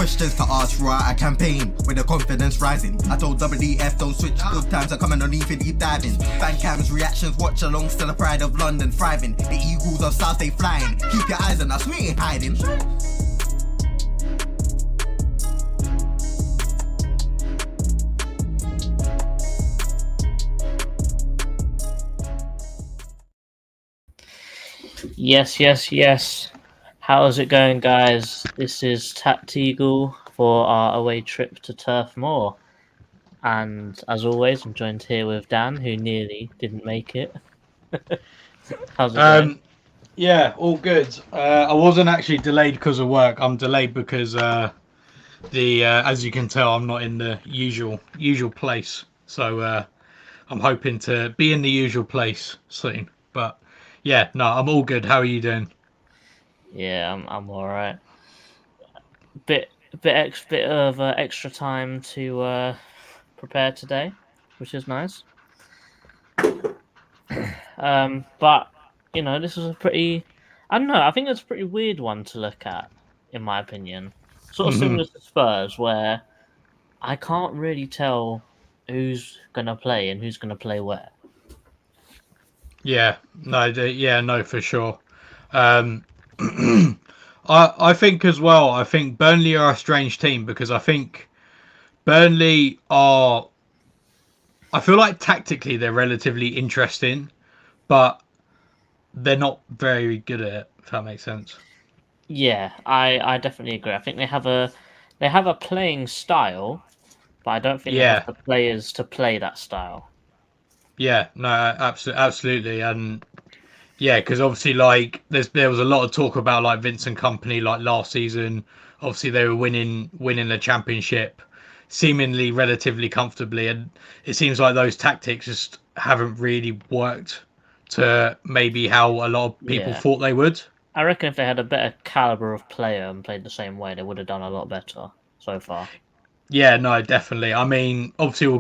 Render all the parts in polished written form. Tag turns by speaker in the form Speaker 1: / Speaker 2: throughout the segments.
Speaker 1: questions to ask, right? I campaign with the confidence rising. I told WDF don't switch, good times are coming on even deep diving. Fan cams, reactions, watch along, still the pride of London thriving. The Eagles of South, they flying. Keep your eyes on us, we ain't hiding.
Speaker 2: Yes. How's it going, guys? This is TACT-EAGLE for our away trip to Turf Moor. And as always, I'm joined here with Dan, who nearly didn't make it. How's it going?
Speaker 3: Yeah, all good. I wasn't actually delayed because of work. I'm delayed because as you can tell, I'm not in the usual place. So I'm hoping to be in the usual place soon. But yeah, no, I'm all good. How are you doing?
Speaker 2: Yeah, I'm all right. Bit of extra time to prepare today, which is nice. But you know, this is a pretty, I don't know, I think it's a pretty weird one to look at, in my opinion. Sort of similar to Spurs, where I can't really tell who's gonna play and who's gonna play where.
Speaker 3: Yeah, no, for sure. I think as well. I think Burnley are a strange team because I think Burnley are. I feel like tactically they're relatively interesting, but they're not very good at it. If that makes sense.
Speaker 2: Yeah, I definitely agree. I think they have a playing style, but I don't think they have the players to play that style.
Speaker 3: Yeah, no, absolutely, and yeah, because obviously, like, there was a lot of talk about like Vincent Company, like last season. Obviously, they were winning the championship, seemingly relatively comfortably, and it seems like those tactics just haven't really worked to maybe how a lot of people thought they would.
Speaker 2: I reckon if they had a better caliber of player and played the same way, they would have done a lot better so far.
Speaker 3: Yeah, no, definitely. I mean, obviously we'll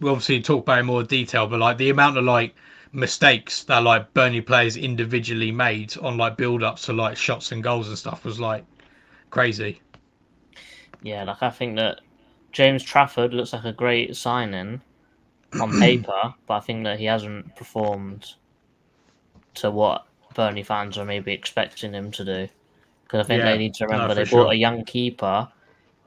Speaker 3: obviously talk about it in more detail, but like the amount of like mistakes that like Burnley players individually made on like build ups to like shots and goals and stuff was like crazy.
Speaker 2: Yeah, like I think that James Trafford looks like a great signing on paper, but I think that he hasn't performed to what Burnley fans are maybe expecting him to do. Because I think they need to remember they bought a young keeper,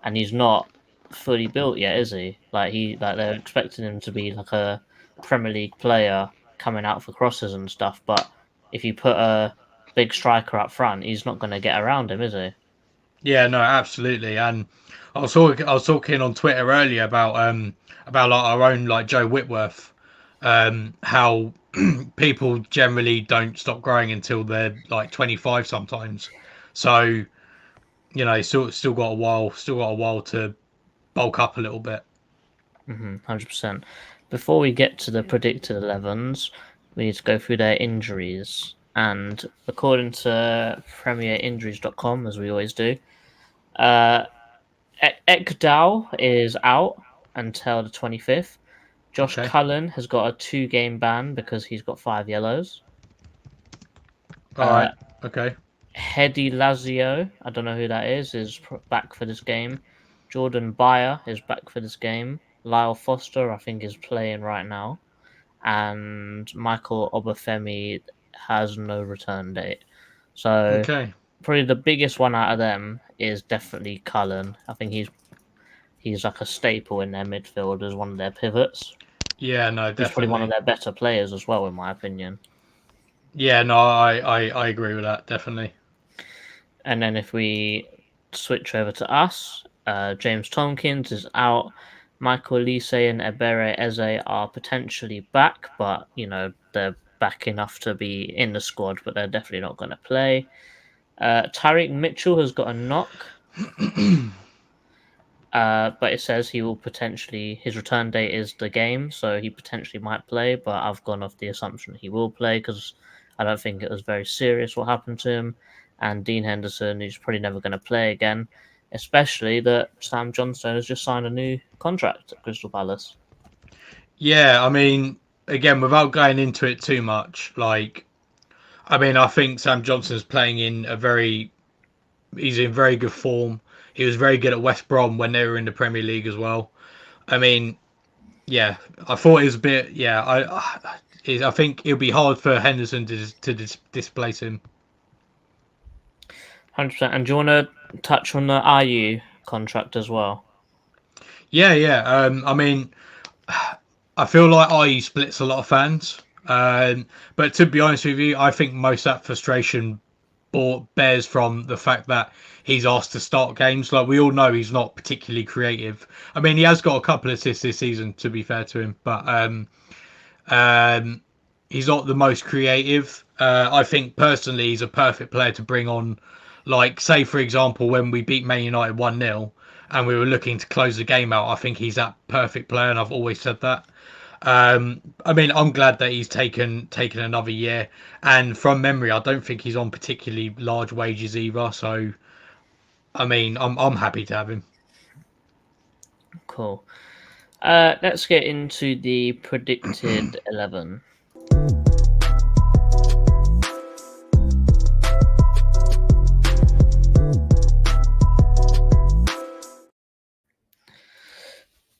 Speaker 2: and he's not fully built yet, is he? Like they're expecting him to be like a Premier League player coming out for crosses and stuff. But if you put a big striker up front, he's not going to get around him, is he?
Speaker 3: Yeah, no, absolutely. And I was talking on Twitter earlier about like our own like Joe Whitworth, how people generally don't stop growing until they're like 25 sometimes. So you know, still got a while to bulk up a little bit.
Speaker 2: 100%. Before we get to the predicted 11s, we need to go through their injuries. And according to premierinjuries.com, as we always do, Ekdal is out until the 25th. Josh Cullen has got a 2-game ban because he's got 5 yellows.
Speaker 3: All right. Okay.
Speaker 2: Hedy Lazio, I don't know who that is back for this game. Jordan Bayer is back for this game. Lyle Foster, I think, is playing right now. And Michael Obafemi has no return date. So probably the biggest one out of them is definitely Cullen. I think he's like a staple in their midfield as one of their pivots.
Speaker 3: Yeah, no, definitely.
Speaker 2: He's probably one of their better players as well, in my opinion.
Speaker 3: Yeah, no, I agree with that, definitely.
Speaker 2: And then if we switch over to us, James Tompkins is out. Michael Olise and Ebere Eze are potentially back, but, you know, they're back enough to be in the squad, but they're definitely not going to play. Tyreek Mitchell has got a knock. But it says he will potentially, his return date is the game, so he potentially might play, but I've gone off the assumption he will play because I don't think it was very serious what happened to him. And Dean Henderson, who's probably never going to play again, especially that Sam Johnstone has just signed a new contract at Crystal Palace.
Speaker 3: Yeah, I mean, again, without going into it too much, like, I mean, I think Sam Johnson's playing in a very he's in very good form. He was very good at West Brom when they were in the Premier League as well. I mean, yeah, I thought it was a bit. Yeah, I think it'll be hard for Henderson to displace him.
Speaker 2: 100%. And do you want to touch on the IU contract as well?
Speaker 3: Yeah, yeah. I mean, I feel like IU splits a lot of fans. But to be honest with you, I think most of that frustration bears from the fact that he's asked to start games. Like, we all know he's not particularly creative. I mean, he has got a couple of assists this season, to be fair to him, but he's not the most creative. I think personally he's a perfect player to bring on. Like, say for example, when we beat Man United 1-0 and we were looking to close the game out, I think he's that perfect player, and I've always said that. I mean, I'm glad that he's taken another year, and from memory, I don't think he's on particularly large wages either. So, I mean, I'm happy to have him.
Speaker 2: Cool. Let's get into the predicted 11.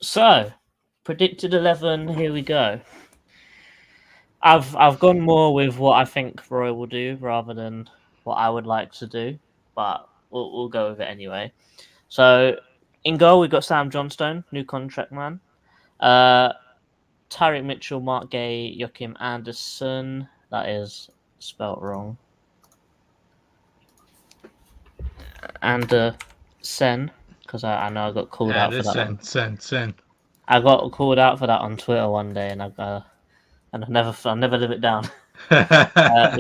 Speaker 2: So, predicted 11. Here we go. I've gone more with what I think Roy will do rather than what I would like to do, but we'll go with it anyway. So, in goal we've got Sam Johnstone, new contract man. Tyreek Mitchell, Mark Gay, Joachim Anderson. That is spelt wrong. And Sen, because I know I got called out for that.
Speaker 3: Sen.
Speaker 2: I got called out for that on Twitter one day, and I'll never live it down.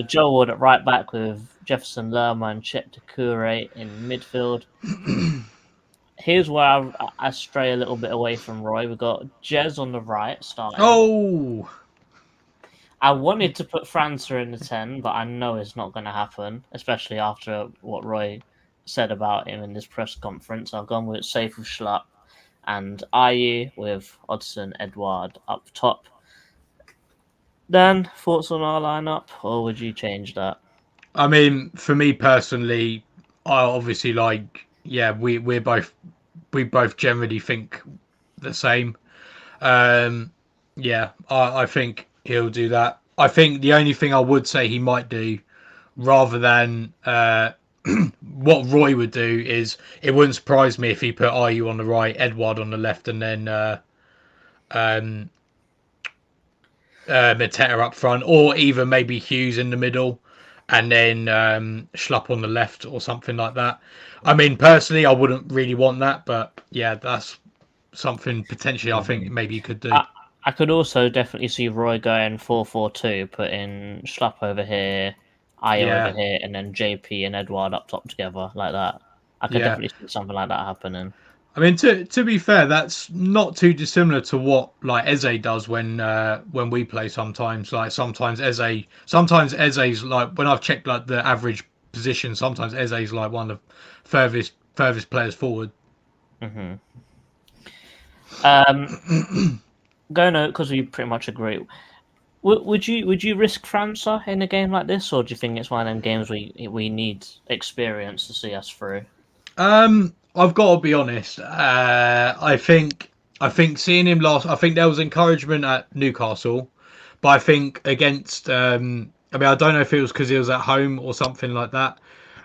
Speaker 2: Joe Ward at right back with Jefferson Lerma and Chet Doucouré in midfield. Here's where I stray a little bit away from Roy. We've got Jez on the right starting.
Speaker 3: Oh!
Speaker 2: I wanted to put França in the 10, but I know it's not going to happen, especially after what Roy said about him in this press conference. I've gone with Safe with Schlupp and IU with Odsonne Edouard up top. Dan, thoughts on our lineup, or would you change that?
Speaker 3: I mean, for me personally, I obviously we both generally think the same. I think he'll do that. I think the only thing I would say he might do, rather than what Roy would do, is it wouldn't surprise me if he put IU on the right, Edouard on the left, and then Mateta up front, or even maybe Hughes in the middle, and then Schlupp on the left or something like that. I mean, personally, I wouldn't really want that, but yeah, that's something potentially I think maybe you could do.
Speaker 2: I could also definitely see Roy going 4-4-2, putting Schlupp over here, IU over here, and then JP and Edouard up top together like that. I could definitely see something like that happening.
Speaker 3: I mean, to be fair, that's not too dissimilar to what like Eze does when we play sometimes. Like sometimes Eze's like, when I've checked like the average position, sometimes Eze's like one of the furthest players forward.
Speaker 2: Mm-hmm. Going because we pretty much agree. Would you risk França in a game like this, or do you think it's one of them games we need experience to see us through?
Speaker 3: I've got to be honest. I think seeing him last, I think there was encouragement at Newcastle, but I think against, I mean, I don't know if it was because he was at home or something like that.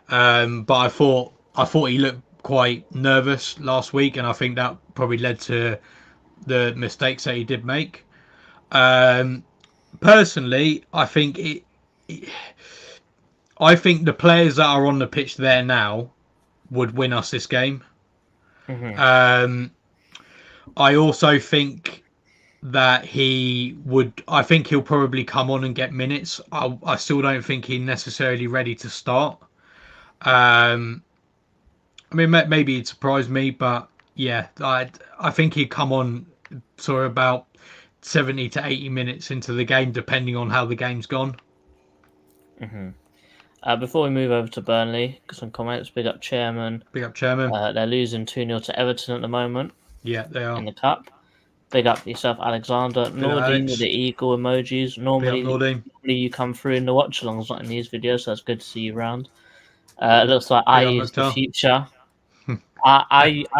Speaker 3: But I thought he looked quite nervous last week, and I think that probably led to the mistakes that he did make. Personally, I think I think the players that are on the pitch there now would win us this game. Mm-hmm. I also think that I think he'll probably come on and get minutes. I still don't think he's necessarily ready to start. I mean, maybe he'd surprise me, but yeah, I think he'd come on sort of about 70 to 80 minutes into the game, depending on how the game's gone.
Speaker 2: Mm-hmm. Before we move over to Burnley, some comments. Big up Chairman. They're losing 2-0 to Everton at the moment.
Speaker 3: Yeah, they are.
Speaker 2: In the Cup. Big up yourself, Alexander. Nordine with the eagle emojis. Normally you come through in the watch-alongs, not in these videos, so it's good to see you around. It looks like
Speaker 3: Big up,
Speaker 2: IU is the
Speaker 3: McTell.
Speaker 2: future.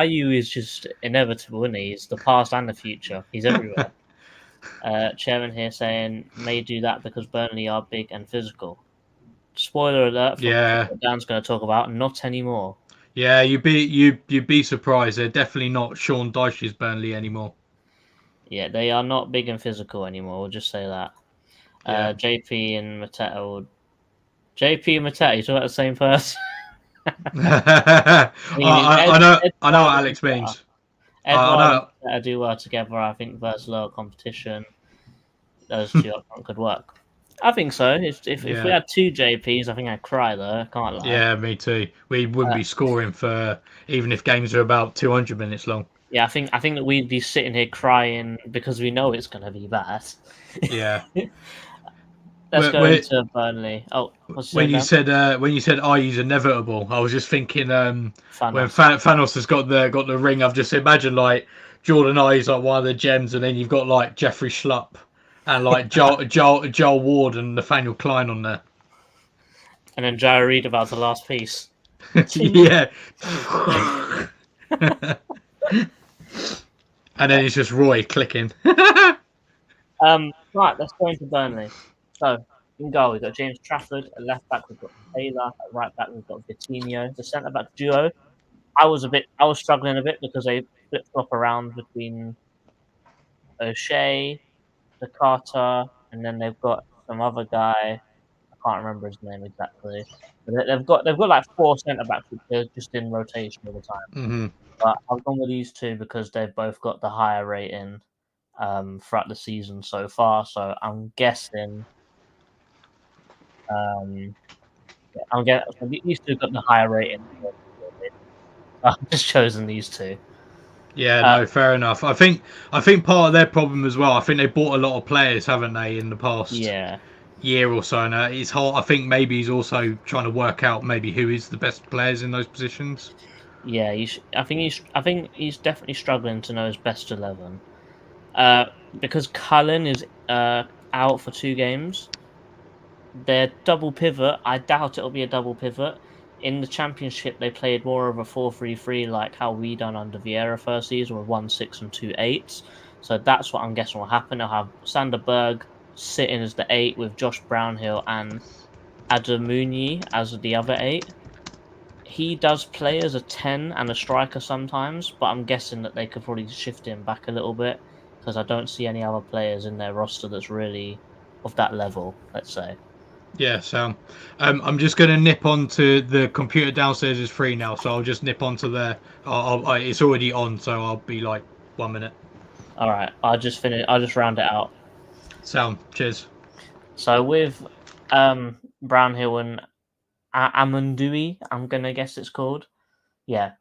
Speaker 2: IU is just inevitable, isn't he? He's the past and the future. He's everywhere. Chairman here saying may do that because Burnley are big and physical. Spoiler alert for
Speaker 3: Yeah.
Speaker 2: what Dan's going to talk about. Not anymore.
Speaker 3: Yeah, you'd be surprised. They're definitely not Sean Dyche's Burnley anymore.
Speaker 2: Yeah, they are not big and physical anymore. We'll just say that.
Speaker 3: Yeah.
Speaker 2: JP and Mateta. JP and Mateta, you talking about the same person?
Speaker 3: I know what Alex means. I
Speaker 2: Edward and
Speaker 3: know.
Speaker 2: Mateta do well together. I think versus lower competition, those two up front could work. I think so. If we
Speaker 3: Yeah.
Speaker 2: had two JPs, I think I'd cry though. I can't lie.
Speaker 3: Yeah, me too. We wouldn't be scoring for even if games are about 200 minutes long.
Speaker 2: Yeah, I think that we'd be sitting here crying because we know it's going to be bad.
Speaker 3: Yeah.
Speaker 2: Let's go into Burnley. Oh, what's
Speaker 3: when you
Speaker 2: saying,
Speaker 3: said IU's inevitable, I was just thinking when
Speaker 2: Thanos.
Speaker 3: Thanos has got the ring, I've just imagined like Jordan I's like one of the gems, and then you've got like Jeffrey Schlupp and like Joel Ward and Nathaniel Klein on there.
Speaker 2: And then Jared Reed about the last piece.
Speaker 3: Yeah. And then it's just Roy clicking.
Speaker 2: Right, let's go into Burnley. So, in goal, we've got James Trafford. At left back, we've got Taylor. At right back, we've got Vitinho. The centre back duo, I was struggling a bit because they flip flop around between O'Shea, the Carter, and then they've got some other guy. I can't remember his name exactly. But they've got like four centre backs which are just in rotation all the time.
Speaker 3: Mm-hmm.
Speaker 2: But I've gone with these two because they've both got the higher rating throughout the season so far. So I'm guessing. These two got the higher rating. I've just chosen these two.
Speaker 3: Yeah, no, fair enough. I think part of their problem as well. I think they bought a lot of players, haven't they, in the past year or so? And it's hard. I think maybe he's also trying to work out maybe who is the best players in those positions.
Speaker 2: Yeah, I think he's definitely struggling to know his best 11. Because Cullen is out for 2 games. Their double pivot, I doubt it'll be a double pivot. In the Championship, they played more of a 4-3-3 like how we done under Vieira first season with 1-6 and 2 8s. So that's what I'm guessing will happen. They'll have Sander Berg sitting as the 8 with Josh Brownhill and Adamunyi as the other 8. He does play as a 10 and a striker sometimes, but I'm guessing that they could probably shift him back a little bit because I don't see any other players in their roster that's really of that level, let's say.
Speaker 3: Yeah, so I'm just going to nip onto the computer downstairs is free now, so I'll just nip onto there. It's already on, so I'll be like 1 minute.
Speaker 2: All right, I'll just round it out.
Speaker 3: Sound, cheers.
Speaker 2: So with Brownhill and Amundui, I'm gonna guess it's called. Yeah,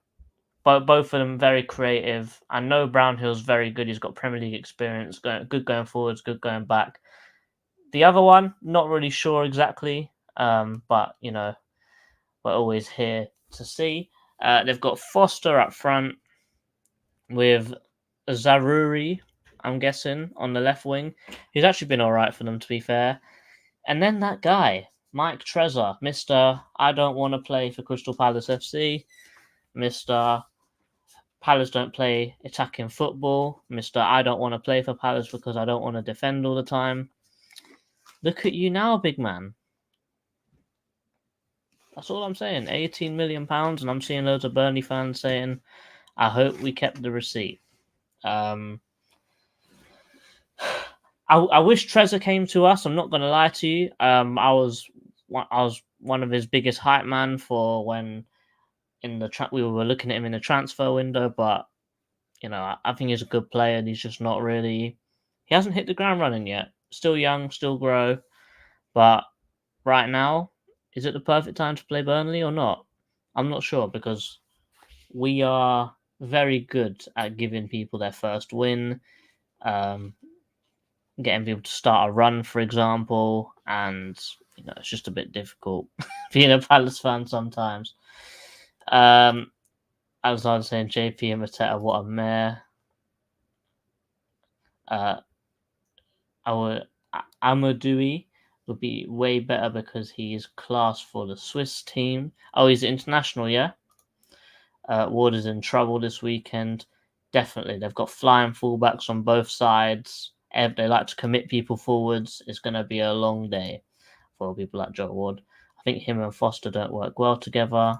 Speaker 2: but both of them very creative. I know Brownhill's very good. He's got Premier League experience, good going forwards, good going back. The other one, not really sure exactly, but you know, we're always here to see. They've got Foster up front with Zaruri, I'm guessing, on the left wing. He's actually been all right for them, to be fair. And then that guy, Mike Trezor, Mr. I don't want to play for Crystal Palace FC, Mr. Palace don't play attacking football, Mr. I don't want to play for Palace because I don't want to defend all the time. Look at you now, big man. That's all I'm saying. £18 million, and I'm seeing loads of Burnley fans saying, I hope we kept the receipt. I wish Trezor came to us. I'm not going to lie to you. I was one of his biggest hype man for when we were looking at him in the transfer window. But you know, I think he's a good player, and he's just not really. He hasn't hit the ground running yet. Still young, still grow. But right now, is it the perfect time to play Burnley or not? I'm not sure because we are very good at giving people their first win. Getting people to start a run, for example, and you know it's just a bit difficult being a Palace fan sometimes. As I was saying, JP and Mateta, what a mare. Our Amadui will be way better because he's class for the Swiss team. Oh, he's international, yeah? Ward is in trouble this weekend. Definitely. They've got flying fullbacks on both sides. They like to commit people forwards. It's going to be a long day for people like Joe Ward. I think him and Foster don't work well together.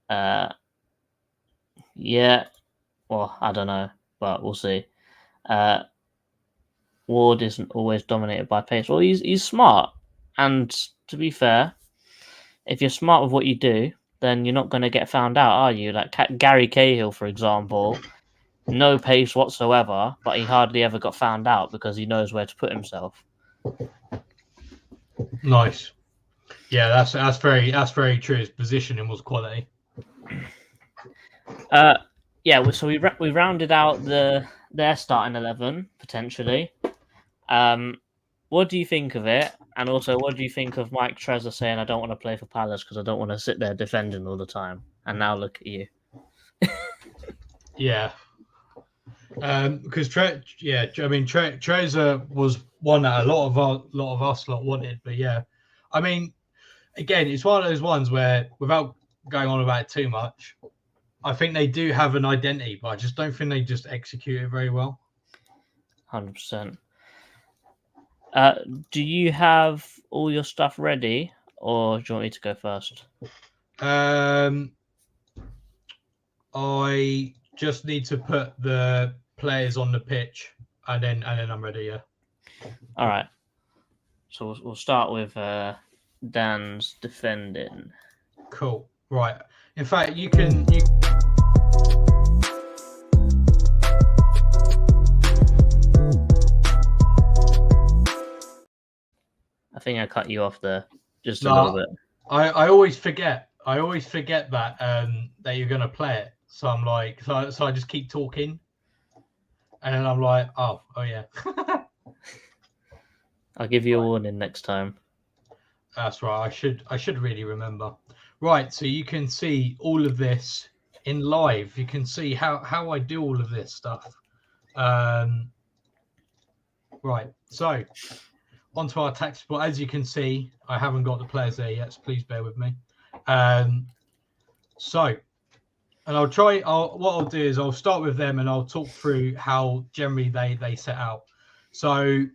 Speaker 2: Yeah. Well, I don't know, but we'll see. Ward isn't always dominated by pace. Well, he's smart. And to be fair, if you're smart with what you do, then you're not going to get found out, are you? Like Gary Cahill, for example, no pace whatsoever, but he hardly ever got found out because he knows where to put himself.
Speaker 3: Nice. Yeah, that's very true. His positioning was quality.
Speaker 2: Yeah, so we rounded out their starting 11 potentially. What do you think of it? And also, what do you think of Mike Trezor saying, "I don't want to play for Palace because I don't want to sit there defending all the time"? And now look at you.
Speaker 3: Yeah. Because Trezor was one that a lot of us wanted, but yeah, I mean, again, it's one of those ones where, without going on about it too much, I think they do have an identity, but I just don't think they just execute it very well.
Speaker 2: 100%. Do you have all your stuff ready, or do you want me to go first?
Speaker 3: I just need to put the players on the pitch, and then I'm ready. Yeah.
Speaker 2: All right. So we'll start with Dan's defending.
Speaker 3: Cool. Right. In fact, you can.
Speaker 2: I think I cut you off there just a little bit.
Speaker 3: I always forget. That that you're gonna play it. So I'm like, so I just keep talking, and then I'm like, oh yeah.
Speaker 2: I'll give you a warning next time.
Speaker 3: That's right. I should really remember. Right. So you can see all of this in live. You can see how I do all of this stuff. Right. So onto our tactics. But as you can see, I haven't got the players there yet, so please bear with me. And what I'll do is I'll start with them and I'll talk through how generally they set out. So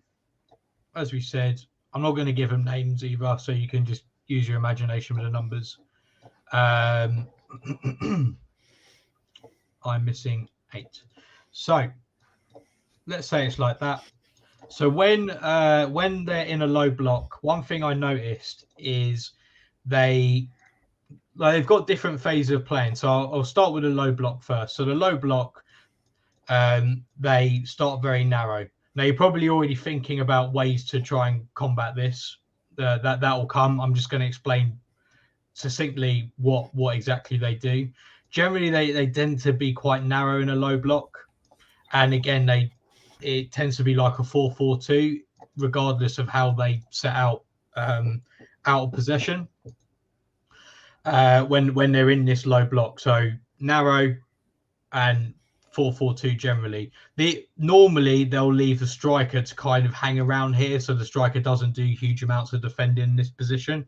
Speaker 3: as we said, I'm not going to give them names either, so you can just use your imagination with the numbers. I'm missing 8. So let's say it's like that. So when they're in a low block, one thing I noticed is they've got different phases of playing. So I'll start with the low block first. So the low block, they start very narrow. Now you're probably already thinking about ways to try and combat this. That will come. I'm just going to explain succinctly what exactly they do. Generally, they tend to be quite narrow in a low block, and again, it tends to be like a 4-4-2, regardless of how they set out of possession. When they're in this low block, so narrow and 4-4-2 generally. Normally they'll leave the striker to kind of hang around here, so the striker doesn't do huge amounts of defending in this position.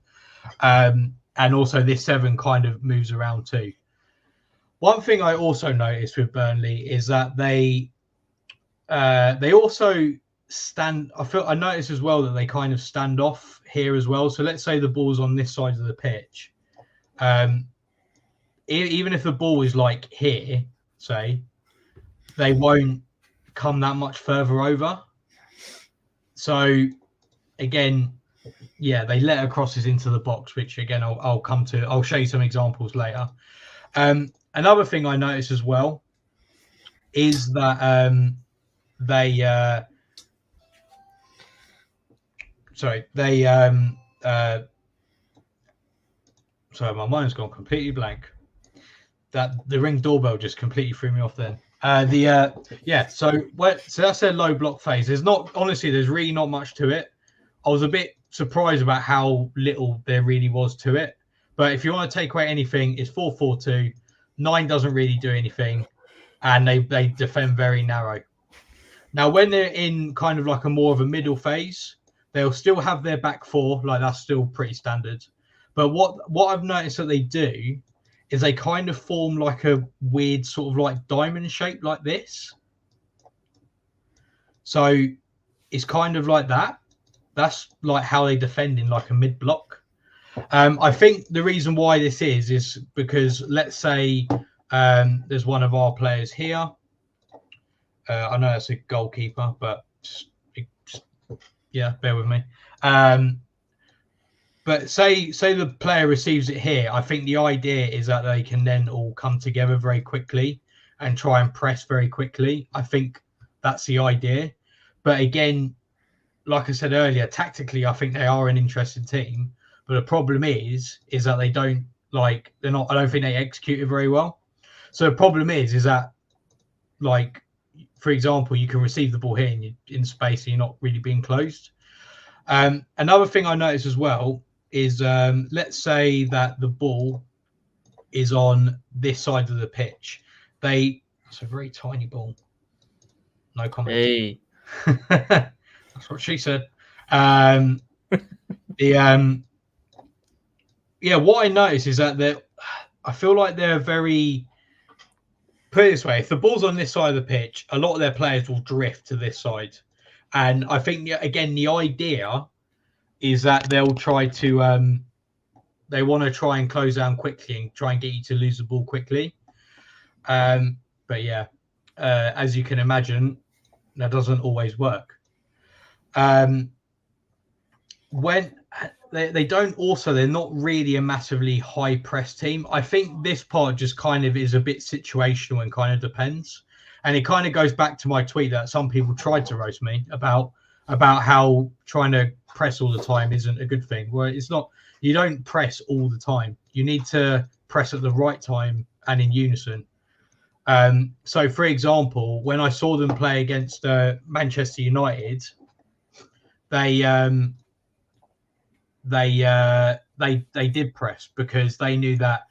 Speaker 3: And also this 7 kind of moves around too. One thing I also noticed with Burnley is that they also stand. I noticed as well that they kind of stand off here as well. So let's say the ball's on this side of the pitch. Even if the ball is like here, say, they won't come that much further over. So again, yeah, they let crosses into the box, which again I'll come to. I'll show you some examples later. Another thing I noticed as well is that sorry, my mind's gone completely blank. That the Ring doorbell just completely threw me off then. So that's their low block phase. There's really not much to it. I was a bit surprised about how little there really was to it. But if you want to take away anything, it's 4-4-2. 9 doesn't really do anything, and they defend very narrow. Now, when they're in kind of like a more of a middle phase, They'll still have their back four, like that's still pretty standard. But what I've noticed that they do is they kind of form like a weird sort of like diamond shape like this. So it's kind of like that. That's like how they defend in like a mid block. I think the reason why this is because let's say there's one of our players here. I know that's a goalkeeper, but yeah, bear with me. But say the player receives it here. I think the idea is that they can then all come together very quickly and try and press very quickly. I think that's the idea. But again, like I said earlier, tactically, I think they are an interesting team. But the problem is that they don't I don't think they execute it very well. So the problem is that, like, for example, you can receive the ball here in space and you're not really being closed. Another thing I noticed as well is let's say that the ball is on this side of the pitch. It's a very tiny ball. No comment. Hey. That's what she said. What I noticed is that I feel like they're very, put it this way, if the ball's on this side of the pitch, a lot of their players will drift to this side. And I think, again, the idea is that they'll try to, they want to try and close down quickly and try and get you to lose the ball quickly. But yeah, as you can imagine, that doesn't always work. When they don't also, they're not really a massively high press team. I think this part just kind of is a bit situational and kind of depends. And it kind of goes back to my tweet that some people tried to roast me about how trying to press all the time isn't a good thing. Well, it's not. You don't press all the time. You need to press at the right time and in unison. So, for example, when I saw them play against Manchester United, they did press because they knew that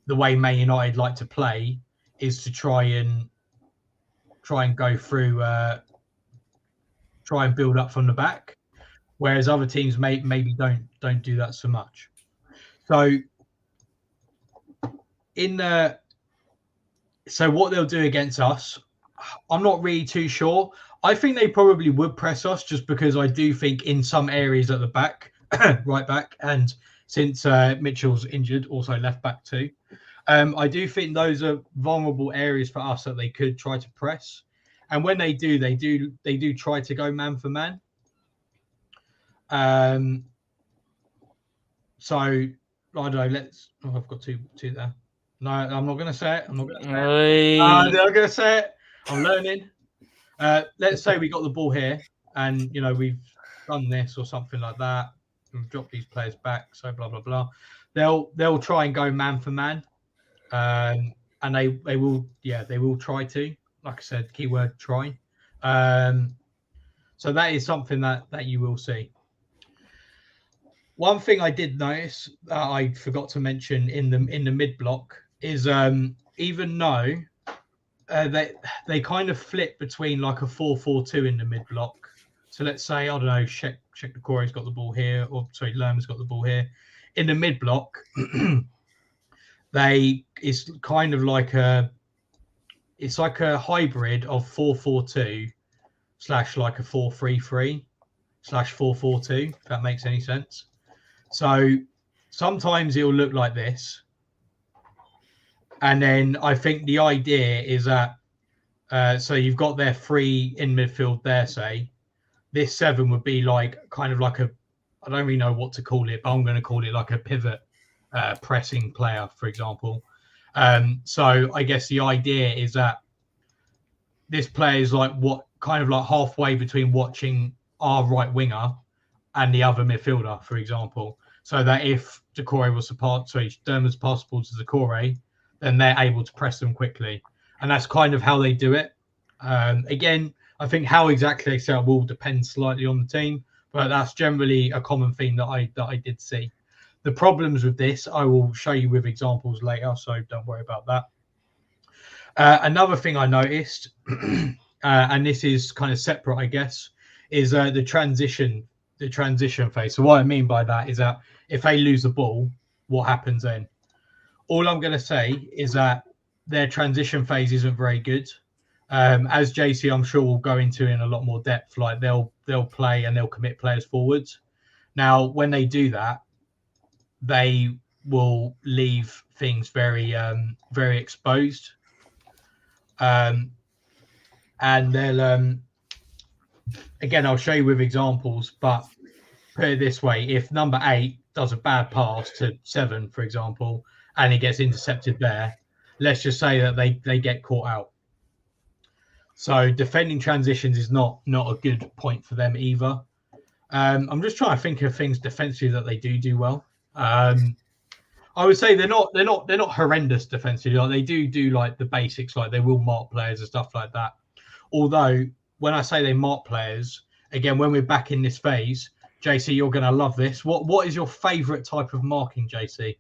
Speaker 3: the way Man United like to play is to try and go through, try and build up from the back, whereas other teams maybe don't do that so much. So so what they'll do against us, I'm not really too sure. I think they probably would press us just because I do think in some areas at the back, right back, and since Mitchell's injured, also left back too. I do think those are vulnerable areas for us that they could try to press. And when they do try to go man for man. So I don't know. I've got two there. No, I'm not going to say it. I'm not going to say it. I'm learning. Let's say we got the ball here, and we've done this or something like that. We've dropped these players back. So blah blah blah. They'll try and go man for man, and they will try to. Like I said, keyword try. So that is something that you will see. One thing I did notice that I forgot to mention in the mid block is even though they kind of flip between like a 4-4-2 in the mid block. So let's say, I don't know, Sheck Decore's got the ball here, or sorry, Lerma's got the ball here. In the mid block, it's kind of like a hybrid of 4-4-2 / like a 4-3-3 / 4-4-2, if that makes any sense. So sometimes it will look like this. And then I think the idea is that, so you've got their 3 in midfield there, say. This 7 would be like kind of like I don't really know what to call it, but I'm going to call it like a pivot pressing player, for example. So I guess the idea is that this player is like kind of like halfway between watching our right winger and the other midfielder, for example. So that if Derma's pass ball to Decore, then they're able to press them quickly. And that's kind of how they do it. Again, I think how exactly they set up will depend slightly on the team, but that's generally a common theme that I did see. The problems with this, I will show you with examples later, so don't worry about that. Another thing I noticed, and this is kind of separate, I guess, is the transition the transition phase. So what I mean by that is that if they lose the ball, what happens then? All I'm going to say is that their transition phase isn't very good. As JC, I'm sure will go into in a lot more depth. Like they'll play and they'll commit players forwards. Now, when they do that, they will leave things very very exposed, and they'll again, I'll show you with examples, but put it this way: if number 8 does a bad pass to 7, for example, and he gets intercepted there, let's just say that they get caught out. So defending transitions is not a good point for them either. I'm just trying to think of things defensively that they do well. I would say they're not horrendous defensively. Like they do like the basics, like they will mark players and stuff like that. Although when I say they mark players, again, when we're back in this phase, JC, you're going to love this. What is your favourite type of marking, JC?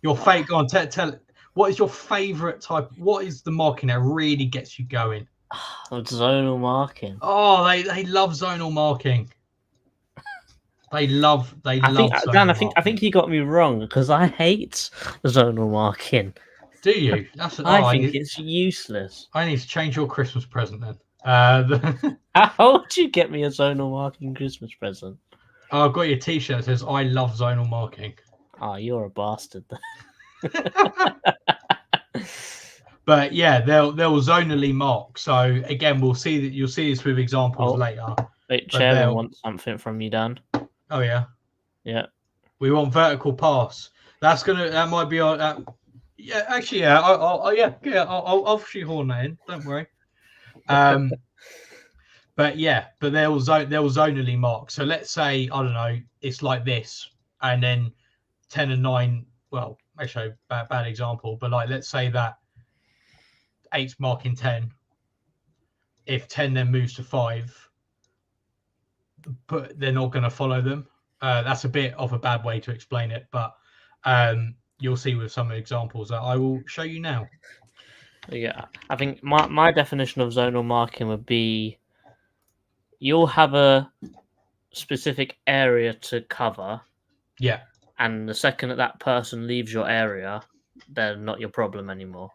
Speaker 3: Your fake. Go on, tell. What is your favourite type? What is the marking that really gets you going?
Speaker 2: Zonal marking.
Speaker 3: Oh, they love zonal marking. They love.
Speaker 2: Dan, I think you got me wrong because I hate zonal marking.
Speaker 3: Do you?
Speaker 2: I think it's useless.
Speaker 3: I need to change your Christmas present then.
Speaker 2: How would you get me a zonal marking Christmas present?
Speaker 3: I've got your T-shirt that says "I love zonal marking."
Speaker 2: Oh, you're a bastard.
Speaker 3: But yeah, they'll zonally mark. So again, you'll see this with examples later.
Speaker 2: Wait, Chairman wants something from you, Dan.
Speaker 3: Oh yeah,
Speaker 2: yeah.
Speaker 3: We want vertical pass. That might be our. Yeah, actually, yeah. I'll shoehorn that in. Don't worry. But they'll zonally mark. So let's say, I don't know, it's like this, and then 10 and 9. Well, actually, bad example, but like let's say that 8's marking 10. If 10 then moves to 5, but they're not going to follow them. That's a bit of a bad way to explain it, but you'll see with some examples that I will show you now.
Speaker 2: Yeah, I think my definition of zonal marking would be you'll have a specific area to cover.
Speaker 3: Yeah.
Speaker 2: And the second that person leaves your area, they're not your problem anymore.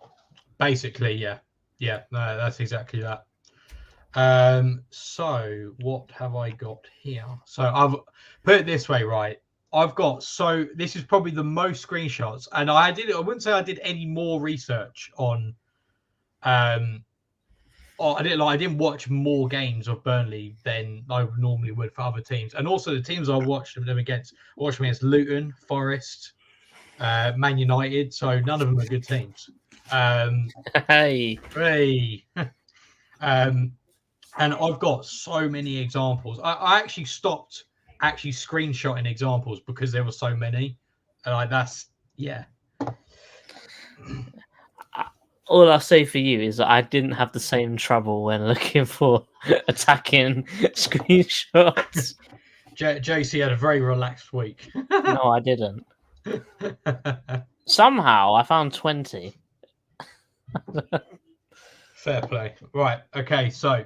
Speaker 3: Basically, yeah. Yeah, no, that's exactly that. So what have I got here? So I've put it this way, right? This is probably the most screenshots, and I wouldn't say I did any more research on I didn't watch more games of Burnley than I normally would for other teams. And also the teams I watched them against Luton, Forest, Man United, so none of them are good teams.
Speaker 2: Hey.
Speaker 3: And I've got so many examples. I actually stopped screenshotting examples because there were so many.
Speaker 2: All I'll say for you is that I didn't have the same trouble when looking for attacking screenshots.
Speaker 3: JC had a very relaxed week.
Speaker 2: No, I didn't. Somehow I found 20.
Speaker 3: Fair play. Right. Okay. So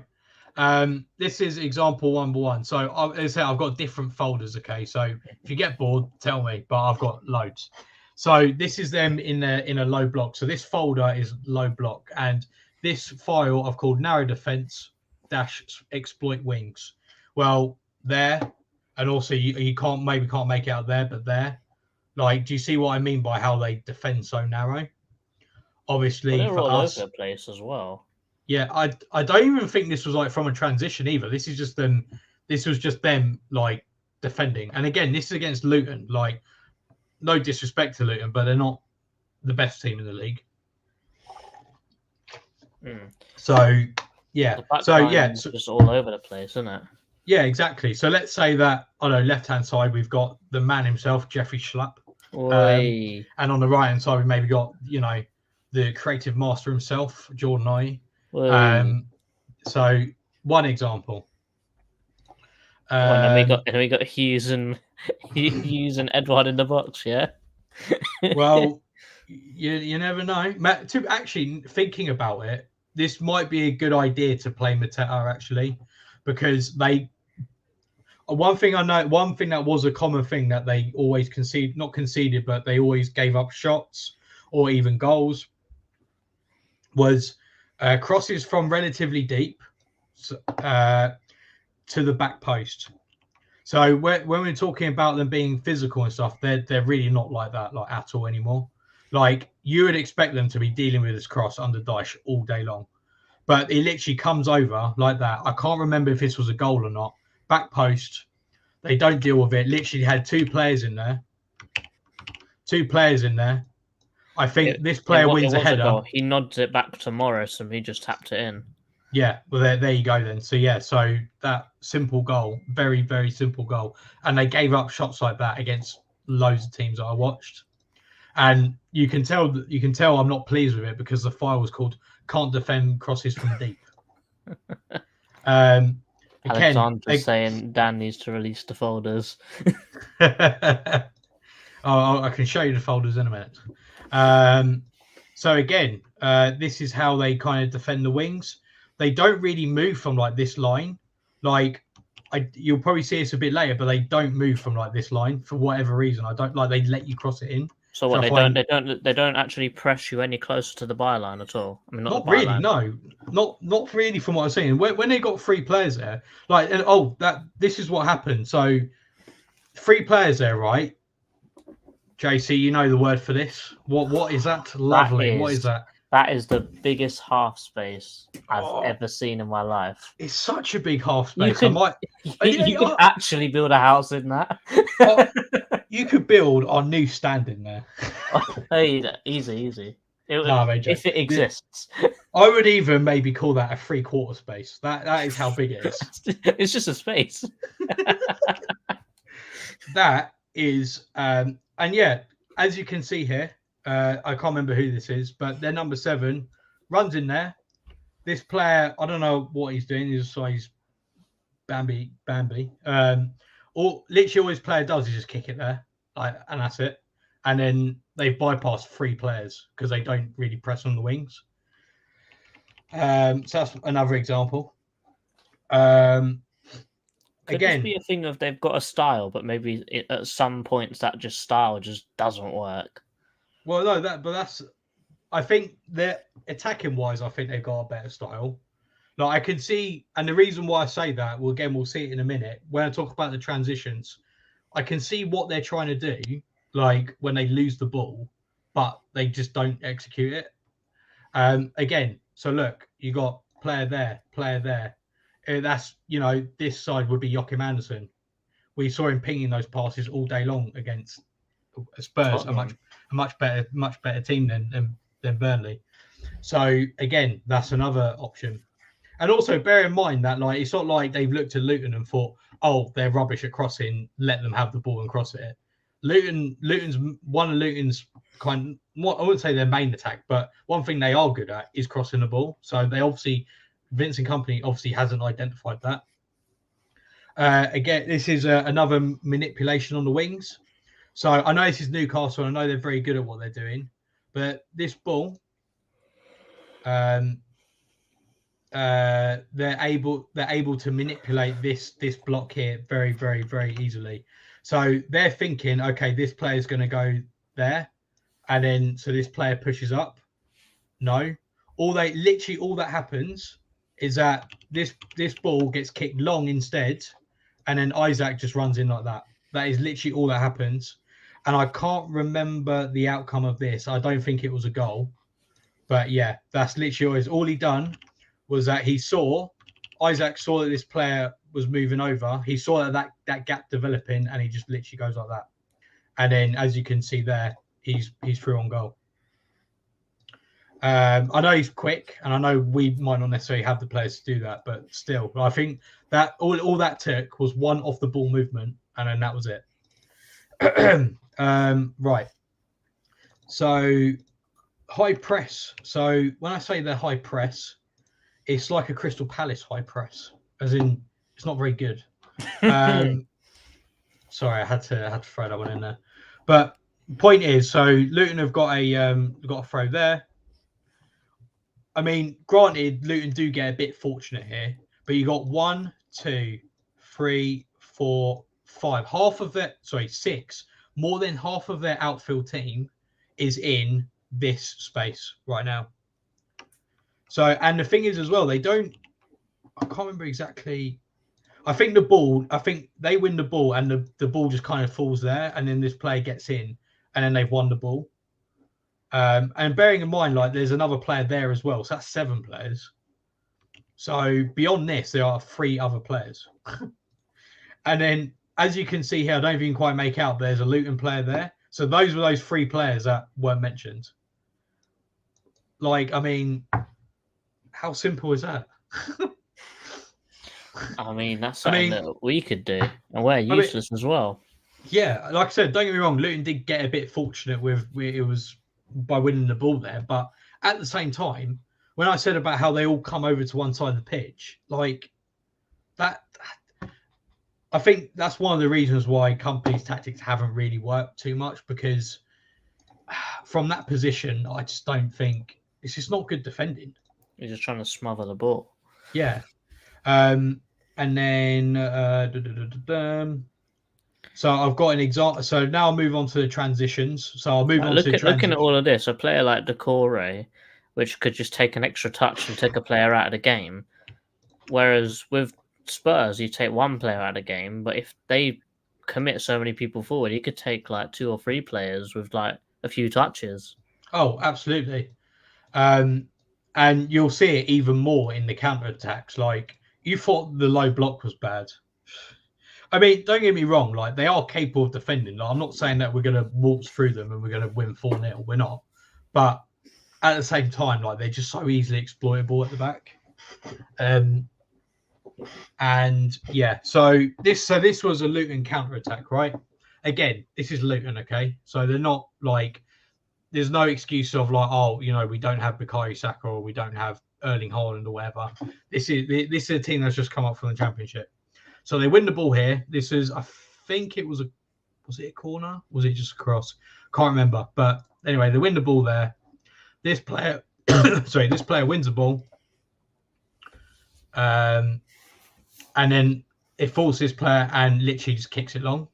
Speaker 3: this is example 1x1. So as I say, I've got different folders. Okay. So if you get bored, tell me, but I've got loads. So this is them in a low block. So this folder is low block, and this file I've called narrow defense - exploit wings. Well, there, and also you can't make it out there, but there. Like, do you see what I mean by how they defend so narrow? Obviously,
Speaker 2: they're
Speaker 3: for
Speaker 2: all
Speaker 3: us,
Speaker 2: over the place as well.
Speaker 3: Yeah, I don't even think this was like from a transition either. This is just them. This was just them like defending. And again, this is against Luton. Like, no disrespect to Luton, but they're not the best team in the league. So yeah,
Speaker 2: it's just all over the place, isn't it?
Speaker 3: Yeah, exactly. So let's say that on the left-hand side we've got the man himself, Jeffrey Schlapp, and on the right-hand side we maybe got the creative master himself, Jordan Nye. So one example.
Speaker 2: And we got Hughes and Edward in the box, yeah.
Speaker 3: Well, you never know. To actually thinking about it, this might be a good idea to play Mateta actually, because they One thing I know, one thing that was a common thing that they always not conceded, but they always gave up shots or even goals, was crosses from relatively deep to the back post. So when we're talking about them being physical and stuff, they're really not like that, like at all anymore. Like you would expect them to be dealing with this cross under Dyche all day long, but it literally comes over like that. I can't remember if this was a goal or not. Back post. They don't deal with it. Literally had two players in there. I think this player wins a header.
Speaker 2: Goal. He nods it back to Morris and he just tapped it in.
Speaker 3: Yeah, well, there you go then. So, yeah, so that simple goal, very, very simple goal. And they gave up shots like that against loads of teams that I watched. And you can tell I'm not pleased with it because the file was called "Can't Defend Crosses from Deep."
Speaker 2: Alexander's saying Dan needs to release the folders.
Speaker 3: I can show you the folders in a minute. So again, this is how they kind of defend the wings. They don't really move from like this line. Like you'll probably see this a bit later, but they don't move from like this line for whatever reason. I don't like they let you cross it in.
Speaker 2: So what they don't actually press you any closer to the byline at all. I mean,
Speaker 3: not really. No, not really. From what I've seen, when they got 3 players there, like this is what happened. So 3 players there, right? JC, you know the word for this. What is that? Lovely. What is that?
Speaker 2: That is the biggest half space I've ever seen in my life.
Speaker 3: It's such a big half space.
Speaker 2: You could actually build a house in that.
Speaker 3: You could build our new stand in there.
Speaker 2: Hey, easy. If it exists.
Speaker 3: I would even maybe call that a 3/4 space. That is how big it is.
Speaker 2: It's just a space.
Speaker 3: That is, and yeah, as you can see here, I can't remember who this is, but their number 7 runs in there. This player, I don't know what he's doing. He's Bambi. Literally all his player does is just kick it there, and that's it. And then they've bypassed 3 players because they don't really press on the wings. So that's another example.
Speaker 2: Could this be a thing of they've got a style, but maybe at some points that style just doesn't work?
Speaker 3: Well, no, that's. I think that attacking wise, I think they've got a better style. Like I can see, and the reason why I say that, well, again, we'll see it in a minute when I talk about the transitions. I can see what they're trying to do, like when they lose the ball, but they just don't execute it. Again, so look, you got player there. That's this side would be Joachim Andersen. We saw him pinging those passes all day long against Spurs, a much better team than Burnley. So again, that's another option. And also bear in mind that it's not like they've looked at Luton and thought, oh, they're rubbish at crossing, let them have the ball and cross it. Luton's one of Luton's I wouldn't say their main attack, but one thing they are good at is crossing the ball. So they Vincent Kompany obviously hasn't identified that. Again, this is another manipulation on the wings. So I know this is Newcastle, and I know they're very good at what they're doing, but this ball, they're able to manipulate this block here very, very, very easily. So they're thinking, okay, this player is going to go there, and then so this player pushes up. No, all that happens is that this ball gets kicked long instead, and then Isaac just runs in like that. That is literally all that happens. And I can't remember the outcome of this. I don't think it was a goal. But yeah, that's literally all he done was that Isaac saw that this player was moving over. He saw that gap developing, and he just literally goes like that. And then, as you can see there, he's through on goal. I know he's quick, and I know we might not necessarily have the players to do that, but still, I think that all that took was one off the ball movement, and then that was it. Right. So high press. So when I say they're high press, it's like a Crystal Palace high press, as in it's not very good. Sorry, I had to throw that one in there. But point is, so Luton have got a throw there. I mean, granted, Luton do get a bit fortunate here, but you got 1, 2, 3, 4, 5, six. More than half of their outfield team is in this space right now. So, and the thing is as well, I can't remember exactly. I think they win the ball and the ball just kind of falls there, and then this player gets in and then they've won the ball. And bearing in mind, like, there's another player there as well. So that's 7 players. So beyond this, there are 3 other players. And then, as you can see here, I don't even quite make out, there's a Luton player there. So those were those 3 players that weren't mentioned. Like, I mean, how simple is that?
Speaker 2: I mean, that's something that we could do, and we're useless as well.
Speaker 3: Yeah, like I said, don't get me wrong, Luton did get a bit fortunate with it was by winning the ball there, but at the same time, when I said about how they all come over to one side of the pitch, like that, I think that's one of the reasons why Company's tactics haven't really worked too much, because from that position, I just don't think it's just not good defending.
Speaker 2: You're just trying to smother the ball.
Speaker 3: Yeah. And then so I've got an example. So now I'll move on to the transitions. So I'll move on to
Speaker 2: looking at all of this. A player like Decore, which could just take an extra touch and take a player out of the game. Whereas with Spurs, you take one player out of the game, but if they commit so many people forward, you could take like 2 or 3 players with like a few touches.
Speaker 3: Oh, absolutely. And you'll see it even more in the counter-attacks. Like, you thought the low block was bad. I mean, don't get me wrong, like, they are capable of defending. Like, I'm not saying that we're going to waltz through them and we're going to win 4-0. We're not. But at the same time, like, they're just so easily exploitable at the back. And yeah, so this was a Luton counter-attack, right? Again, this is Luton, okay? So they're not like, there's no excuse of like, oh, you know, we don't have Bukayo Saka or we don't have Erling Haaland or whatever. This is a team that's just come up from the Championship. So they win the ball here. This is, I think it was it a corner? Was it just a cross? Can't remember. But anyway, they win the ball there. This player, this player wins the ball. And then it falls this player and literally just kicks it long.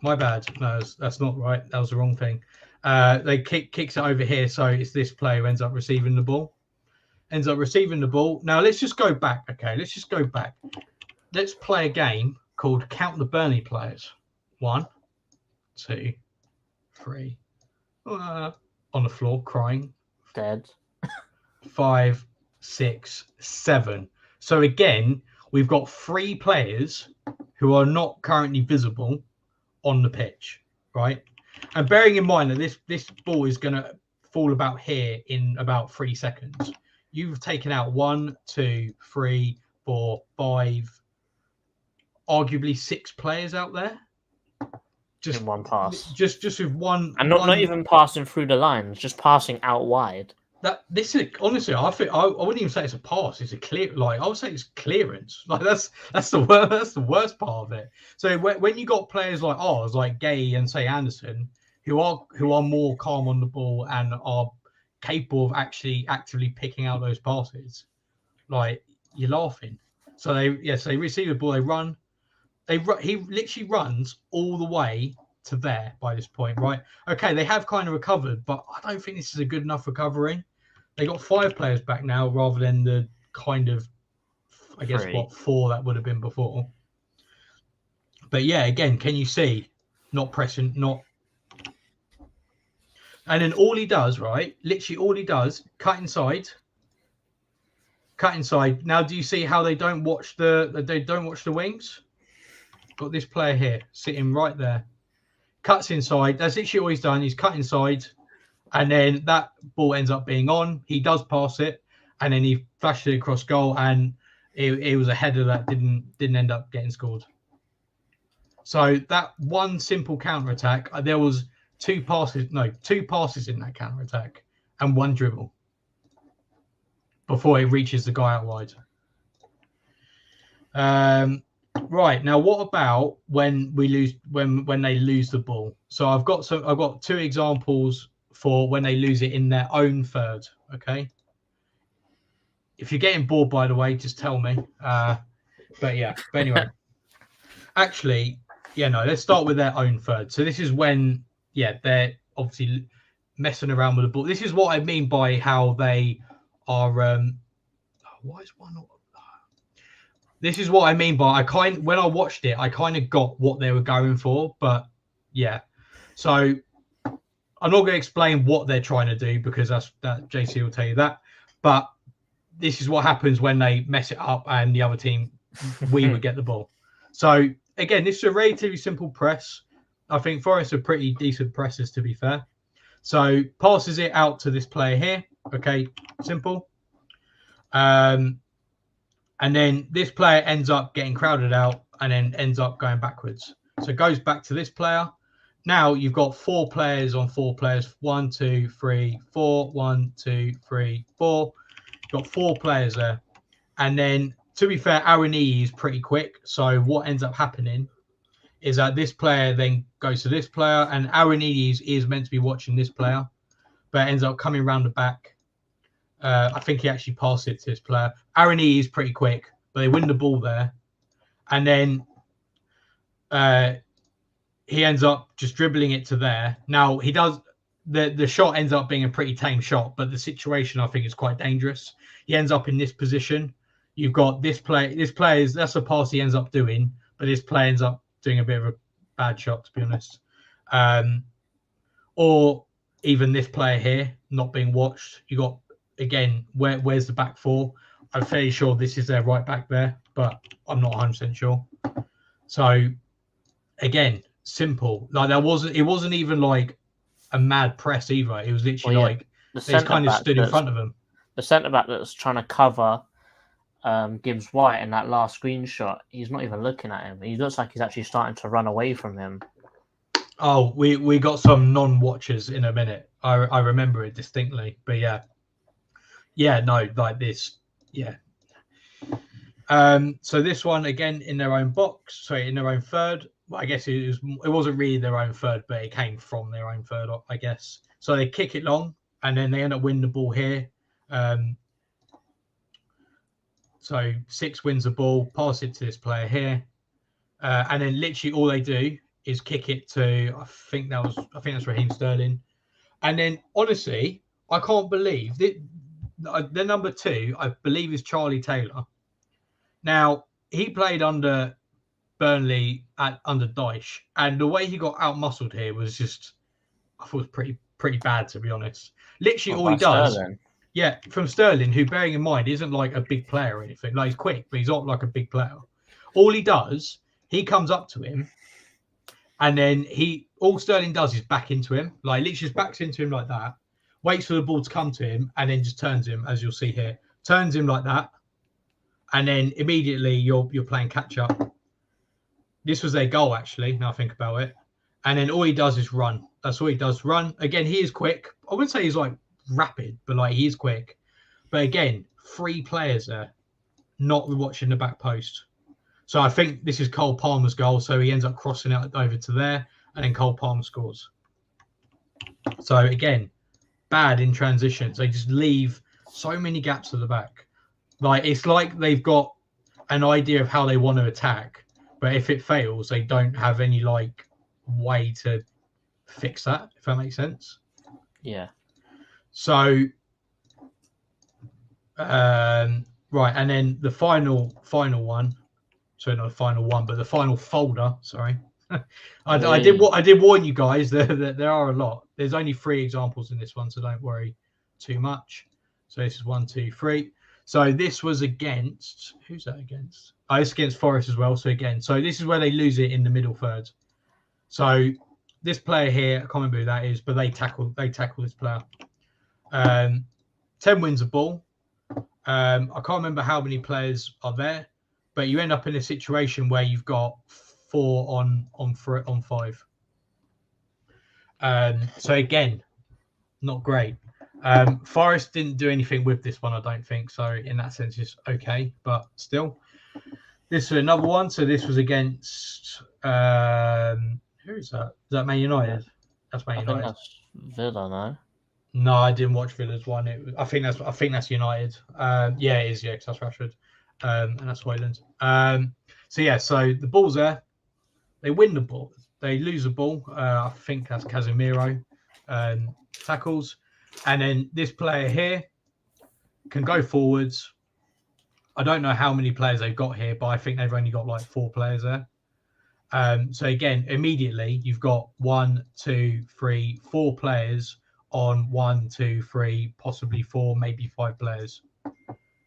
Speaker 3: My bad. No, that's not right. That was the wrong thing. They kicks it over here, so it's this player who ends up receiving the ball. Now let's just go back. Okay, let's just go back. Let's play a game called Count the Burnley Players. 1, 2, 3. On the floor, crying.
Speaker 2: Dead.
Speaker 3: 5, 6, 7. So again, we've got 3 players who are not currently visible on the pitch, right? And bearing in mind that this ball is going to fall about here in about 3 seconds. You've taken out 1, 2, 3, 4, 5, arguably 6 players out there. Just
Speaker 2: in one pass.
Speaker 3: Just with one.
Speaker 2: And not even passing through the lines, just passing out wide.
Speaker 3: This is honestly, I think I wouldn't even say it's a pass. It's a clear. Like, I would say it's clearance. Like, that's the worst part of it. So when you got players like ours, like Gay and say Anderson, who are more calm on the ball and are capable of actually actively picking out those passes, like, you're laughing. So they receive the ball, they run, he literally runs all the way to there by this point, right? Okay, they have kind of recovered, but I don't think this is a good enough recovery. They got 5 players back now rather than the kind of, I guess, 4 that would have been before. But yeah, again, can you see? Not pressing, not. And then all he does, right? Literally all he does, cut inside. Now, do you see how they don't watch the wings? Got this player here sitting right there. Cuts inside. That's literally all he's done. He's cut inside. And then that ball ends up being on. He does pass it, and then he flashed it across goal, and it was a header that didn't end up getting scored. So that one simple counter attack, there was 2 passes in that counter attack, and 1 dribble before it reaches the guy out wide. Right, now what about when we lose when they lose the ball? So I've got 2 examples for when they lose it in their own third. Okay. if you're getting bored, by the way, just tell me. But anyway, actually, no, let's start with their own third. So this is when, they're obviously messing around with the ball. This is what I mean by how they are. Why is one not? This is what I mean by when I watched it, I kind of got what they were going for, but so I'm not going to explain what they're trying to do because that JC will tell you that. But this is what happens when they mess it up and the other team, we would get the ball. So again, this is a relatively simple press. I think Forest are pretty decent presses, to be fair. So passes it out to this player here. Okay, simple. And then this player ends up getting crowded out and then ends up going backwards. So it goes back to this player. Now you've got 4 players on 4 players. 1, 2, 3, 4. 1, 2, 3, 4. You've got 4 players there. And then, to be fair, RHEA is pretty quick. So what ends up happening is that this player then goes to this player. And RHEA is meant to be watching this player. But ends up coming around the back. I think he actually passed it to this player. RHEA is pretty quick, but they win the ball there. And then he ends up just dribbling it to there. Now, he does... The shot ends up being a pretty tame shot, but the situation, I think, is quite dangerous. He ends up in this position. You've got this player. This player is... That's the pass he ends up doing, but this player ends up doing a bit of a bad shot, to be honest. Or even this player here, not being watched. You got... Again, where's the back 4? I'm fairly sure this is their right back there, but I'm not 100% sure. So, again, simple. Like it wasn't even like a mad press either. It was literally like they just kind of stood in front of them.
Speaker 2: The centre back that's trying to cover Gibbs White in that last screenshot, he's not even looking at him. He looks like he's actually starting to run away from him.
Speaker 3: Oh, we got some non-watchers in a minute. I remember it distinctly, but no, like this, so this one again in their own box, in their own third. Well, I guess it wasn't really their own third, but it came from their own third, I guess. So they kick it long, and then they end up winning the ball here. So 6 wins the ball, pass it to this player here, and then literally all they do is kick it to I think that's Raheem Sterling, and then honestly, I can't believe that. The number 2, I believe, is Charlie Taylor. Now, he played under Burnley under Dyche, and the way he got out-muscled here was just, I thought, was pretty bad, to be honest. Literally, all he does, Sterling. From Sterling, who, bearing in mind, isn't like a big player or anything. Like, he's quick, but he's not like a big player. All he does, he comes up to him, and then all Sterling does is back into him. Like, literally just backs into him like that. Waits for the ball to come to him and then just turns him, as you'll see here. Turns him like that. And then immediately you're playing catch up. This was their goal, actually, now I think about it. And then all he does is run. That's all he does, run. Again, he is quick. I wouldn't say he's like rapid, but like he is quick. But again, 3 players there, not watching the back post. So I think this is Cole Palmer's goal. So he ends up crossing it over to there, and then Cole Palmer scores. So again, bad in transitions. They just leave so many gaps at the back. Like, it's like they've got an idea of how they want to attack, but if it fails, they don't have any like way to fix that, if that makes sense.
Speaker 2: Yeah.
Speaker 3: So right, and then the final one. So not the final one, but the final folder, sorry. I did warn you guys that there are a lot. There's only 3 examples in this one, so don't worry too much. So this is 1, 2, 3. So this was against, who's that against? Oh, it's against Forest as well. So again, so this is where they lose it in the middle third. So this player here, I can't remember who that is, but they tackle this player. 10 wins the ball. I can't remember how many players are there, but you end up in a situation where you've got 4 on 5. So again, not great. Forest didn't do anything with this one, I don't think. So in that sense, it's okay, but still. This is another one. So this was against who is that? Is that Man United? That's Man United.
Speaker 2: I think that's Villa, no?
Speaker 3: No, I didn't watch Villa's one. I think that's United. Yeah, it is. Yeah, 'cause that's Rashford, and that's Hoyland. So the ball's there. They win the ball. They lose the ball. I think that's Casemiro tackles, and then this player here can go forwards. I don't know how many players they've got here, but I think they've only got like 4 players there. So again, immediately you've got 1, 2, 3, 4 players on 1, 2, 3, possibly 4, maybe 5 players.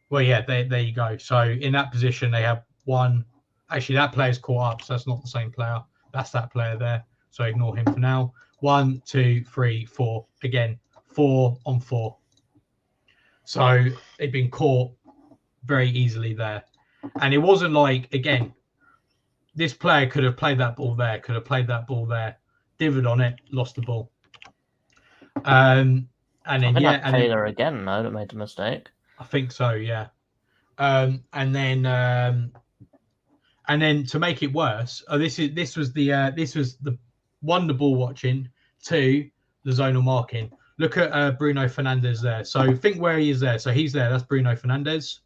Speaker 3: Well, yeah, there you go. So in that position, they have 1. Actually, that player's caught up, so that's not the same player. That's that player there. So ignore him for now. 1, 2, 3, 4. Again, 4 on 4. So they've been caught very easily there. And it wasn't like, again, this player could have played that ball there, could have played that ball there, divid on it, lost the ball. And then,
Speaker 2: I think
Speaker 3: yeah.
Speaker 2: that's Taylor again, though, that made the mistake.
Speaker 3: I think so, yeah. And then to make it worse, this was the 1, the ball watching, 2, the zonal marking. Look at Bruno Fernandes there. So think where he is there. So he's there. That's Bruno Fernandes.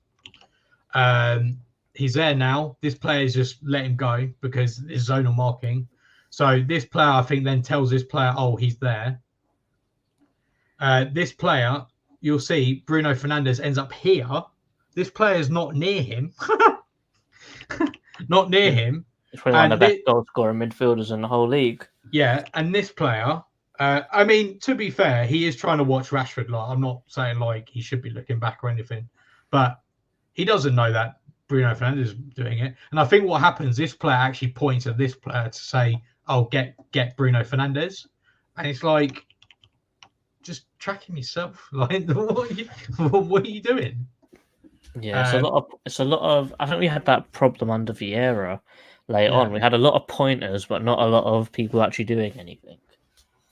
Speaker 3: He's there now. This player's just let him go because it's zonal marking. So this player, I think, then tells this player, oh, he's there. This player, you'll see Bruno Fernandes ends up here. This player is not near him. Not near him.
Speaker 2: It's probably one of the best goal scoring midfielders in the whole league.
Speaker 3: Yeah, and this player, I mean, to be fair, he is trying to watch Rashford. Like, I'm not saying like he should be looking back or anything, but he doesn't know that Bruno Fernandes is doing it. And I think what happens, this player actually points at this player to say, "Oh, get Bruno Fernandes," and it's like, just tracking yourself. Like, what are you doing?
Speaker 2: Yeah, it's a lot of. I think we had that problem under Vieira later on. We had a lot of pointers, but not a lot of people actually doing anything.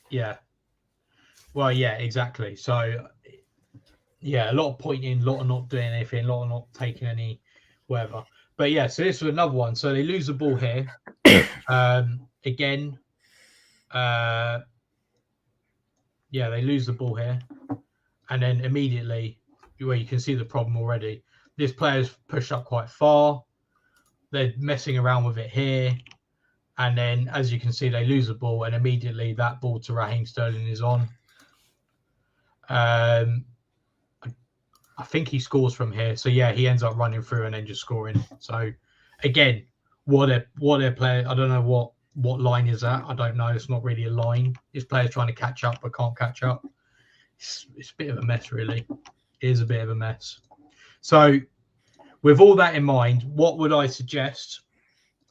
Speaker 3: Yeah. Well, yeah, exactly. So, yeah, a lot of pointing, a lot of not doing anything, a lot of not taking any whatever. But yeah, so this was another one. So they lose the ball here. Again. Yeah, they lose the ball here. And then immediately, where you can see the problem already, this player's pushed up quite far. They're messing around with it here. And then, as you can see, they lose the ball, and immediately that ball to Raheem Sterling is on. I think he scores from here. So, yeah, he ends up running through and then just scoring. So, again, what they're playing, I don't know what line is that. I don't know. It's not really a line. This player's trying to catch up but can't catch up. It's a bit of a mess, really. It is a bit of a mess. So, with all that in mind, what would I suggest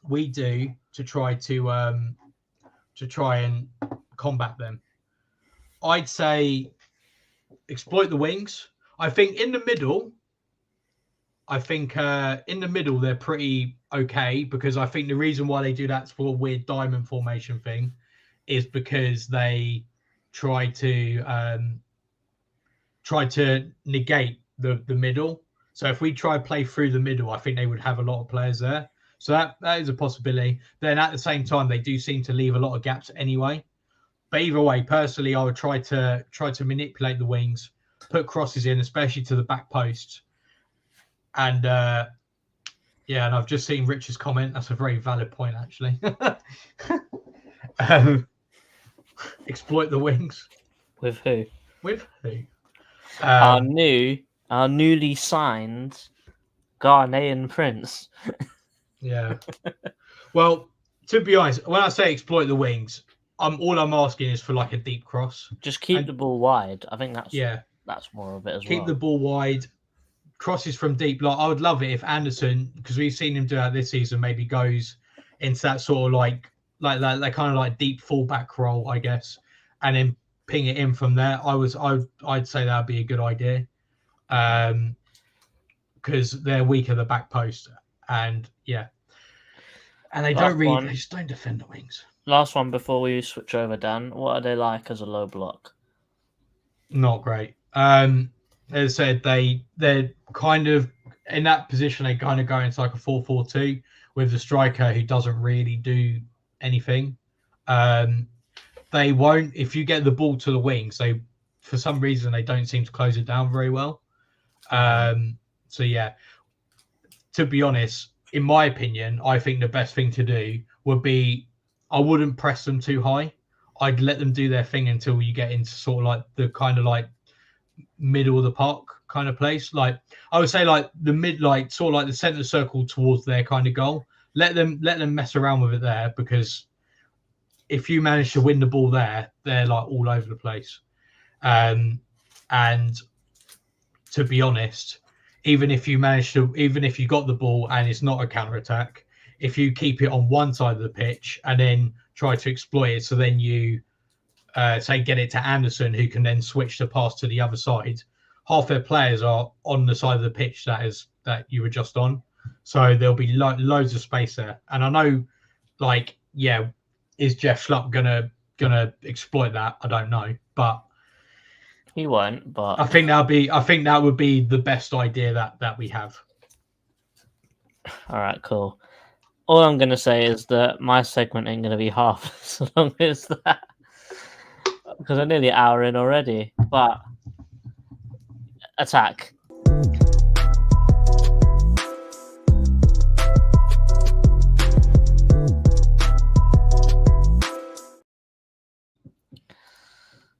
Speaker 3: we do to try and combat them? I'd say exploit the wings. I think in the middle, they're pretty okay, because I think the reason why they do that for a weird diamond formation thing is because they try to negate the middle. So if we try to play through the middle, I think they would have a lot of players there. So that is a possibility. Then at the same time, they do seem to leave a lot of gaps anyway. But either way, personally, I would try to manipulate the wings, put crosses in, especially to the back post. And and I've just seen Rich's comment. That's a very valid point, actually. Exploit the wings.
Speaker 2: With who?
Speaker 3: With who?
Speaker 2: Our newly signed Ghanaian prince.
Speaker 3: Yeah. Well, to be honest, when I say exploit the wings, all I'm asking is for like a deep cross.
Speaker 2: Just keep the ball wide. I think that's more of it as well.
Speaker 3: Keep the ball wide. Crosses from deep. Like, I would love it if Anderson, because we've seen him do that this season, maybe goes into that sort of like that kind of like deep fullback role, I guess, and then ping it in from there. I'd say that'd be a good idea, because they're weak at the back post, and they just don't defend the wings.
Speaker 2: Last one before we switch over, Dan. What are they like as a low block?
Speaker 3: Not great. As I said, they're kind of in that position. They kind of go into like a 4-4-2 with the striker who doesn't really do anything. They won't, if you get the ball to the wings, for some reason they don't seem to close it down very well. So yeah, to be honest, in my opinion, I think the best thing to do would be I wouldn't press them too high. I'd let them do their thing until you get into sort of like the kind of like middle of the park kind of place. Like I would say like the mid, like sort of like the center circle towards their kind of goal. Let them mess around with it there, because if you manage to win the ball there, they're like all over the place. And to be honest, even if you got the ball and it's not a counter attack, if you keep it on one side of the pitch and then try to exploit it, so then you say get it to Anderson, who can then switch the pass to the other side. Half their players are on the side of the pitch that you were just on, so there'll be loads of space there. And I know, like, yeah, is Jeff Schlupp gonna exploit that? I don't know, but
Speaker 2: he won't. But
Speaker 3: I think that would be the best idea that we have.
Speaker 2: All right, cool. All I'm gonna say is that my segment ain't gonna be half as long as that, because I'm nearly an hour in already. But attack.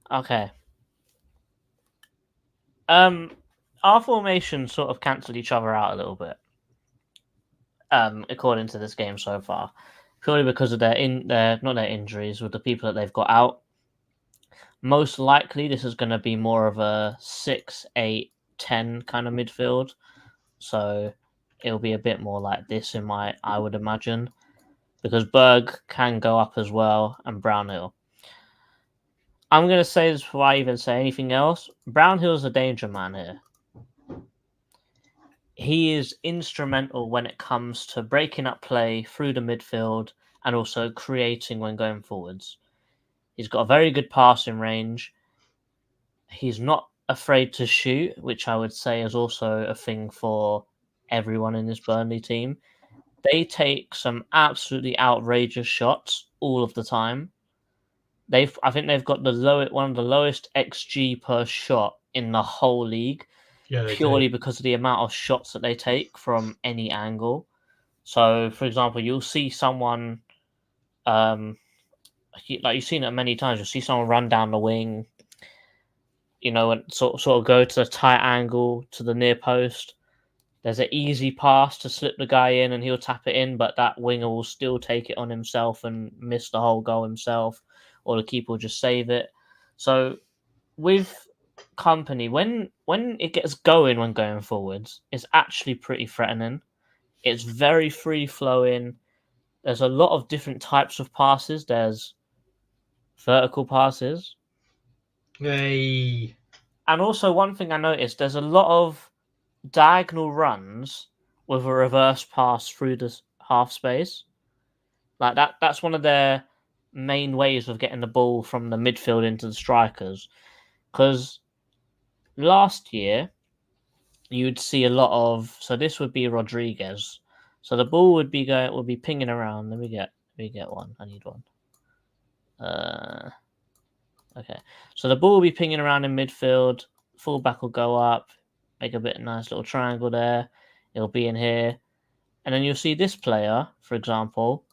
Speaker 2: Okay. Our formations sort of cancel each other out a little bit. According to this game so far, purely because of their injuries with the people that they've got out. Most likely, this is going to be more of a 6-8-10 kind of midfield, so it'll be a bit more like this I would imagine, because Berg can go up as well, and Brownhill. I'm going to say this before I even say anything else. Brownhill's a danger man here. He is instrumental when it comes to breaking up play through the midfield and also creating when going forwards. He's got a very good passing range. He's not afraid to shoot, which I would say is also a thing for everyone in this Burnley team. They take some absolutely outrageous shots all of the time. I think they've got one of the lowest XG per shot in the whole league, purely because of the amount of shots that they take from any angle. So, for example, you'll see someone, like you've seen it many times. You'll see someone run down the wing, and sort of go to the tight angle to the near post. There's an easy pass to slip the guy in, and he'll tap it in, but that winger will still take it on himself and miss the whole goal himself, or the keeper will just save it. So with Company, when it gets going when going forwards, it's actually pretty threatening. It's very free flowing. There's a lot of different types of passes. There's vertical passes.
Speaker 3: Hey.
Speaker 2: And also one thing I noticed, there's a lot of diagonal runs with a reverse pass through the half space. Like that's one of their main ways of getting the ball from the midfield into the strikers. Because last year you'd see a lot of, so this would be Rodriguez. So the ball would be pinging around. Let me get one. I need one. Okay. So the ball will be pinging around in midfield. Fullback will go up, make a nice little triangle there. It'll be in here. And then you'll see this player, for example,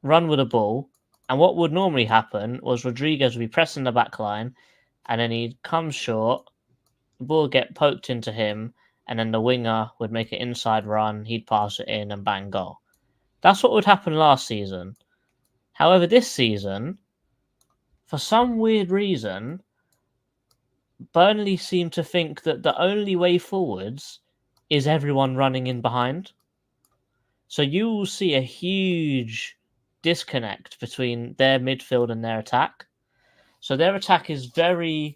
Speaker 2: run with a ball. And what would normally happen was Rodriguez would be pressing the back line, and then he'd come short, the ball would get poked into him, and then the winger would make an inside run, he'd pass it in, and bang, goal. That's what would happen last season. However, this season, for some weird reason, Burnley seem to think that the only way forwards is everyone running in behind. So you will see a huge disconnect between their midfield and their attack. So their attack is it's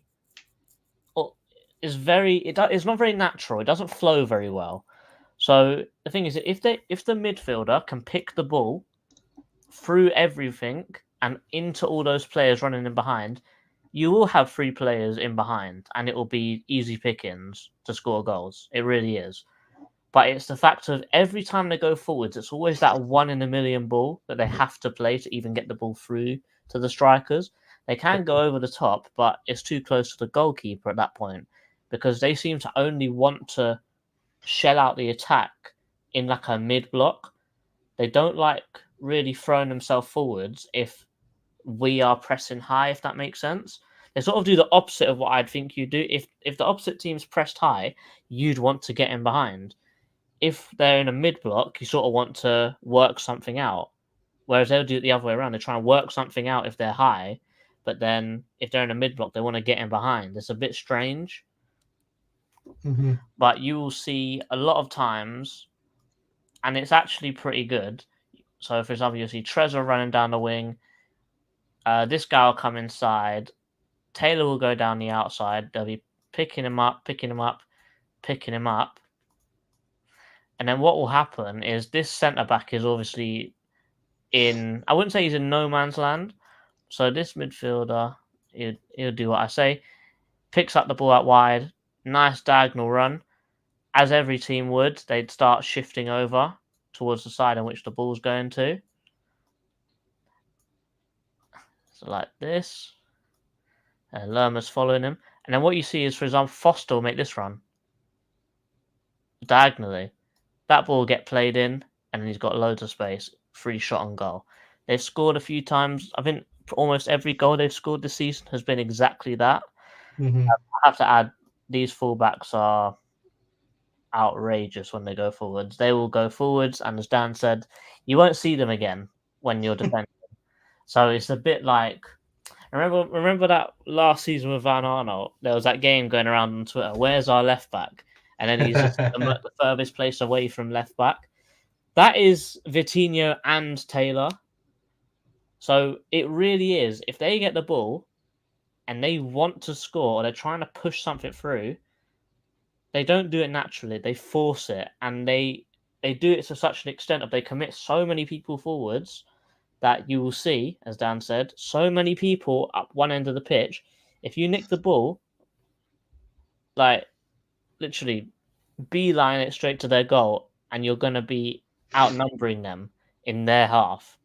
Speaker 2: not very natural. It doesn't flow very well. So the thing is, if the midfielder can pick the ball through everything and into all those players running in behind, you will have 3 players in behind, and it will be easy pickings to score goals. It really is. But it's the fact of every time they go forwards, it's always that 1 in a million ball that they have to play to even get the ball through to the strikers. They can go over the top, but it's too close to the goalkeeper at that point because they seem to only want to shell out the attack in like a mid block. They don't like really throwing themselves forwards if we are pressing high, if that makes sense. They sort of do the opposite of what I'd think you do. If the opposite team's pressed high, you'd want to get in behind. If they're in a mid block, you sort of want to work something out. Whereas they'll do it the other way around. They try and work something out if they're high, but then if they're in a mid block, they want to get in behind. It's a bit strange.
Speaker 3: Mm-hmm.
Speaker 2: But you will see a lot of times, and it's actually pretty good. So, for example, you'll see Trezor running down the wing. This guy will come inside. Taylor will go down the outside. They'll be picking him up. And then what will happen is this centre-back is obviously in... I wouldn't say he's in no man's land. So this midfielder, he'll do what I say. Picks up the ball out wide. Nice diagonal run. As every team would, they'd start shifting over towards the side in which the ball's going to. So like this. And Lerma's following him. And then what you see is, for example, Foster will make this run. Diagonally. That ball will get played in, and then he's got loads of space. Free shot on goal. They've scored a few times. I think almost every goal they've scored this season has been exactly that.
Speaker 3: Mm-hmm.
Speaker 2: I have to add, these fullbacks are outrageous when they go forwards. They will go forwards, and as Dan said, you won't see them again when you're defending. So it's a bit like... Remember that last season with Van Arnold? There was that game going around on Twitter. Where's our left back? And then he's just the furthest place away from left back. That is Vitinho and Taylor. So it really is. If they get the ball and they want to score or they're trying to push something through, they don't do it naturally. They force it, and they do it to such an extent that they commit so many people forwards that you will see, as Dan said, so many people up one end of the pitch. If you nick the ball, like literally beeline it straight to their goal, and you're going to be outnumbering them in their half.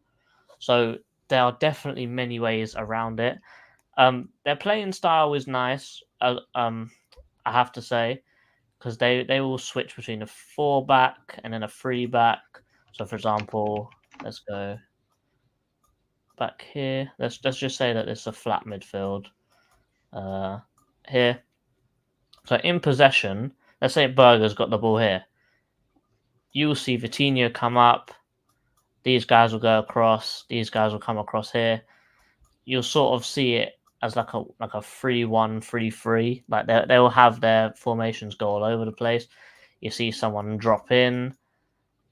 Speaker 2: So there are definitely many ways around it. Their playing style is nice, I have to say, because they will switch between a 4-back and then a 3-back. So, for example, let's go back here. Let's just say that it's a flat midfield here. So in possession, let's say Berger's got the ball here. You will see Vitinho come up. These guys will go across. These guys will come across here. You'll sort of see it as like a 3-1, 3-3. Like they will have their formations go all over the place. You see someone drop in.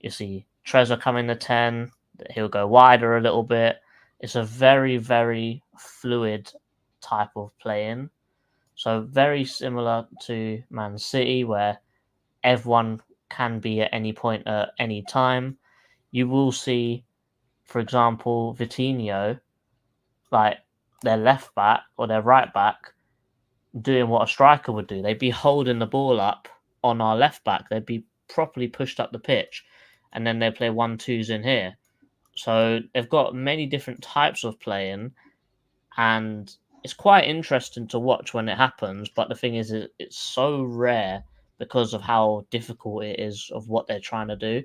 Speaker 2: You see Trezor come in the 10. He'll go wider a little bit. It's a very, very fluid type of play-in. So very similar to Man City, where everyone can be at any point at any time. You will see, for example, Vitinho, like their left back or their right back, doing what a striker would do. They'd be holding the ball up on our left back. They'd be properly pushed up the pitch, and then they play 1-2s in here. So they've got many different types of playing, and it's quite interesting to watch when it happens. But the thing is, it's so rare because of how difficult it is of what they're trying to do.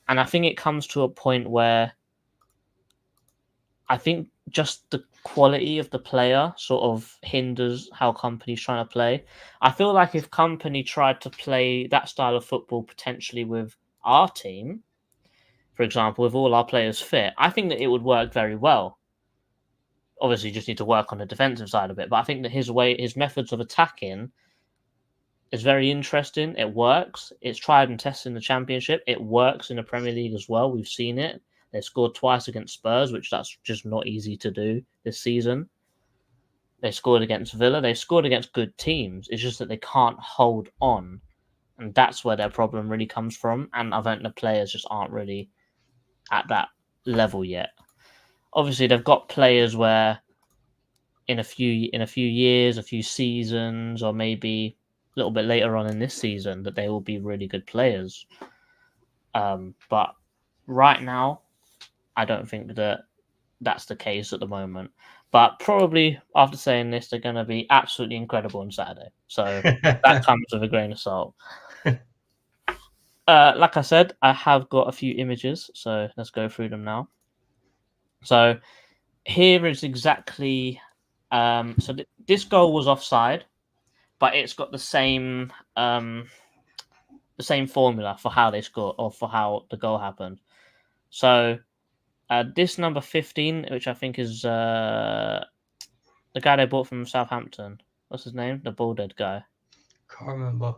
Speaker 2: And I think it comes to a point where I think just the quality of the player sort of hinders how Company's trying to play. I feel like if Company tried to play that style of football potentially with our team, for example, with all our players fit, I think that it would work very well. Obviously, you just need to work on the defensive side of it. But I think that his methods of attacking is very interesting. It works. It's tried and tested in the Championship. It works in the Premier League as well. We've seen it. They scored twice against Spurs, which that's just not easy to do this season. They scored against Villa. They scored against good teams. It's just that they can't hold on. And that's where their problem really comes from. And I think the players just aren't really at that level yet. Obviously, they've got players where in a few years, a few seasons, or maybe a little bit later on in this season, that they will be really good players. But right now, I don't think that that's the case at the moment. But probably after saying this, they're going to be absolutely incredible on Saturday. So that comes with a grain of salt. Like I said, I have got a few images, so let's go through them now. So here is exactly this goal was offside, but it's got the same formula for how they score or for how the goal happened. So this number 15, which I think is the guy they bought from Southampton. What's his name? The bald-head guy.
Speaker 3: Can't remember.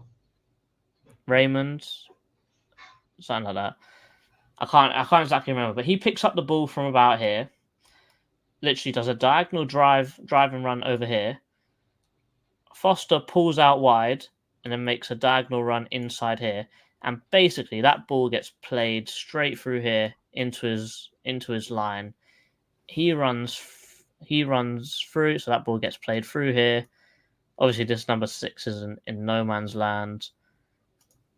Speaker 2: Raymond, something like that. I can't exactly remember, but he picks up the ball from about here. Literally does a diagonal drive and run over here. Foster pulls out wide and then makes a diagonal run inside here, and basically that ball gets played straight through here into his line. He runs through, so that ball gets played through here. Obviously, this number 6 is in no man's land.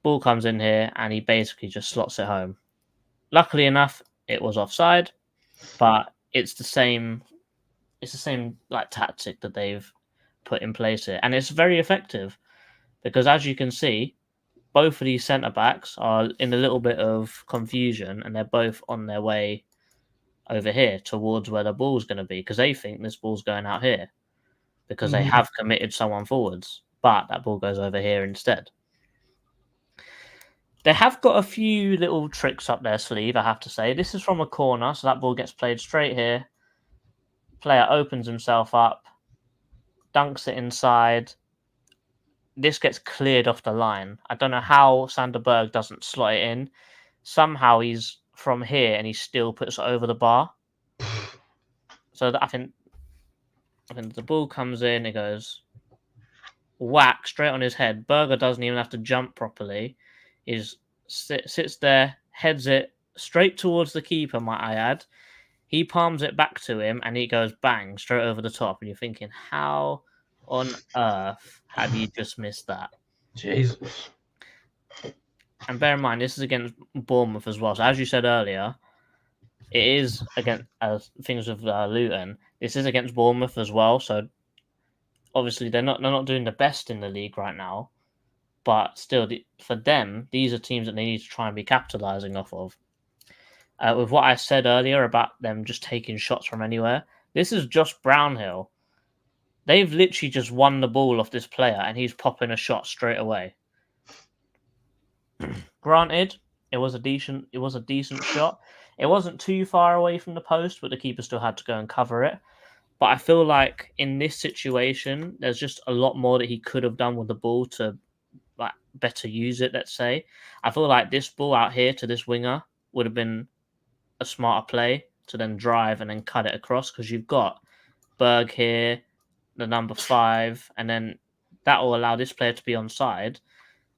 Speaker 2: Ball comes in here, and he basically just slots it home. Luckily enough, it was offside, but it's the same like tactic that they've put in place here, and it's very effective because, as you can see, both of these centre backs are in a little bit of confusion, and they're both on their way over here towards where the ball's going to be because they think this ball's going out here because they have committed someone forwards, but that ball goes over here instead. They have got a few little tricks up their sleeve, I have to say. This is from a corner, so that ball gets played straight here. Player opens himself up, dunks it inside. This gets cleared off the line. I don't know how Sander Berg doesn't slot it in. Somehow he's from here and he still puts it over the bar. So I think the ball comes in, it goes whack straight on his head. Berger doesn't even have to jump properly. He sits there, heads it straight towards the keeper, might I add. He palms it back to him and it goes bang straight over the top. And you're thinking, how on earth have you just missed that?
Speaker 3: Jesus.
Speaker 2: And bear in mind, this is against Bournemouth as well. So as you said earlier, it is against things with Luton. This is against Bournemouth as well. So obviously they're not doing the best in the league right now. But still, for them, these are teams that they need to try and be capitalising off of. With what I said earlier about them just taking shots from anywhere, this is Josh Brownhill. They've literally just won the ball off this player, and he's popping a shot straight away. Granted, it was a decent shot. It wasn't too far away from the post, but the keeper still had to go and cover it. But I feel like in this situation, there's just a lot more that he could have done with the ball to better use it, let's say. I feel like this ball out here to this winger would have been a smarter play to then drive and then cut it across, because you've got Berg here, the number 5, and then that will allow this player to be onside.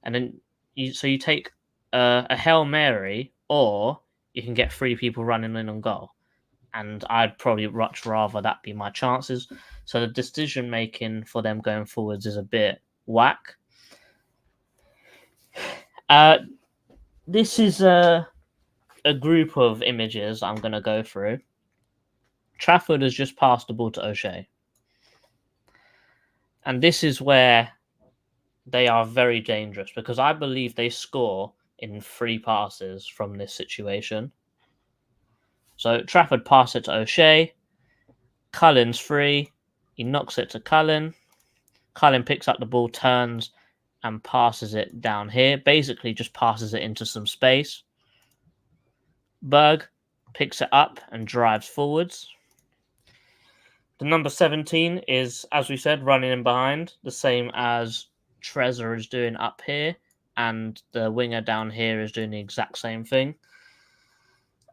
Speaker 2: And then you take a Hail Mary, or you can get 3 people running in on goal. And I'd probably much rather that be my chances. So the decision making for them going forwards is a bit whack. This is a group of images I'm going to go through. Trafford has just passed the ball to O'Shea. And this is where they are very dangerous, because I believe they score in 3 passes from this situation. So Trafford passes it to O'Shea. Cullen's free. He knocks it to Cullen. Cullen picks up the ball, turns, and passes it down here. Basically just passes it into some space. Berg picks it up and drives forwards. The number 17 is, as we said, running in behind, the same as Trezor is doing up here, and the winger down here is doing the exact same thing.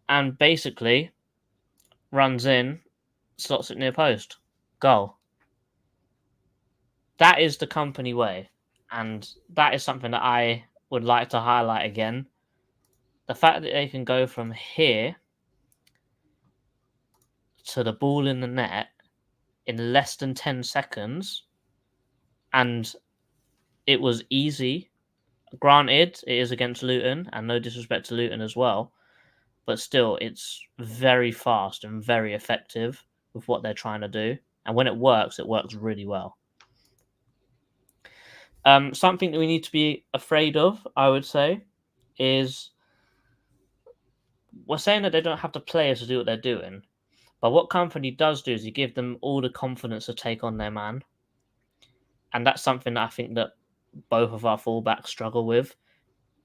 Speaker 2: And basically runs in, slots it near post. Goal. That is the company way. And that is something that I would like to highlight again. The fact that they can go from here to the ball in the net in less than 10 seconds, and it was easy. Granted, it is against Luton, and no disrespect to Luton as well, but still, it's very fast and very effective with what they're trying to do. And when it works really well. Something that we need to be afraid of, I would say, is we're saying that they don't have the players to do what they're doing. But what company does do is you give them all the confidence to take on their man. And that's something that I think that both of our fullbacks struggle with.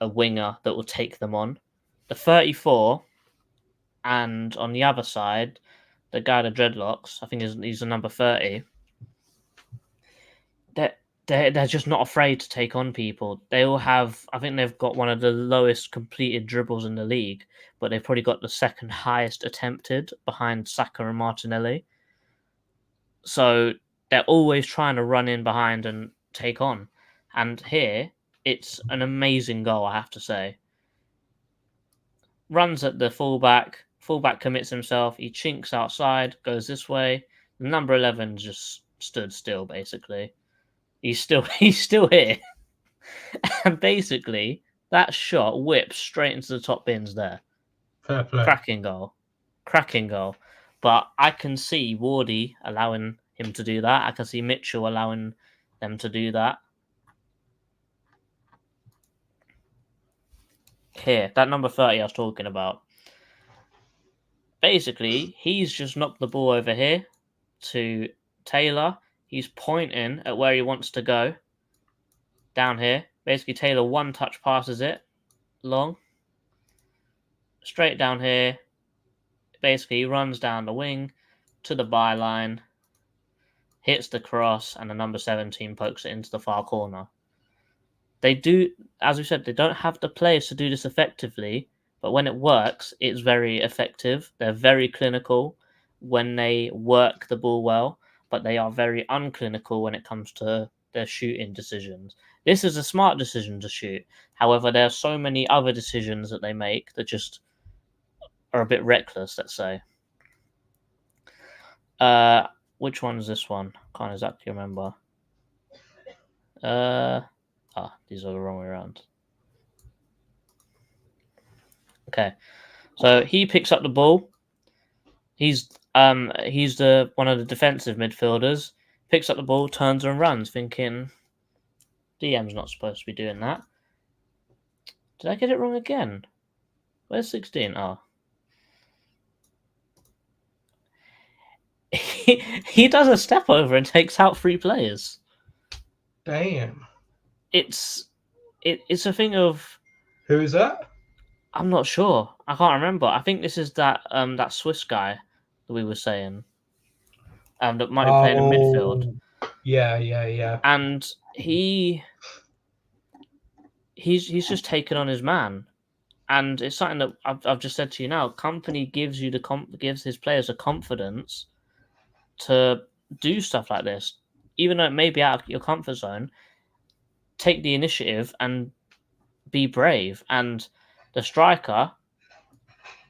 Speaker 2: A winger that will take them on. The 34, and on the other side, the guy with the dreadlocks, I think he's the number 30. They're just not afraid to take on people. They all have, I think they've got one of the lowest completed dribbles in the league, but they've probably got the second highest attempted behind Saka and Martinelli. So they're always trying to run in behind and take on. And here, it's an amazing goal, I have to say. Runs at the fullback commits himself, he chinks outside, goes this way. The number 11 just stood still, basically. He's still here. And basically, that shot whips straight into the top bins there.
Speaker 3: Fair play.
Speaker 2: Cracking goal. But I can see Wardy allowing him to do that. I can see Mitchell allowing them to do that. Here, that number 30 I was talking about. Basically, he's just knocked the ball over here to Taylor. He's pointing at where he wants to go. Down here. Basically, Taylor one-touch passes it. Long. Straight down here. Basically, he runs down the wing to the byline. Hits the cross, and the number 17 pokes it into the far corner. They do, as we said, they don't have the players to do this effectively, but when it works, it's very effective. They're very clinical when they work the ball well, but they are very unclinical when it comes to their shooting decisions. This is a smart decision to shoot. However, there are so many other decisions that they make that just are a bit reckless, let's say. Which one is this one? Can't exactly remember. These are the wrong way around. Okay. So he picks up the ball. He's the one of the defensive midfielders. Picks up the ball, turns and runs, thinking DM's not supposed to be doing that. Did I get it wrong again? Where's 16? Oh. He does a step over and takes out 3 players.
Speaker 3: Damn.
Speaker 2: It's a thing of...
Speaker 3: Who is that?
Speaker 2: I'm not sure. I can't remember. I think this is that Swiss guy that we were saying. That might be playing in midfield.
Speaker 3: Yeah.
Speaker 2: And he's just taken on his man. And it's something that I've just said to you now. Company gives his players the confidence to do stuff like this. Even though it may be out of your comfort zone, take the initiative and be brave. And the striker,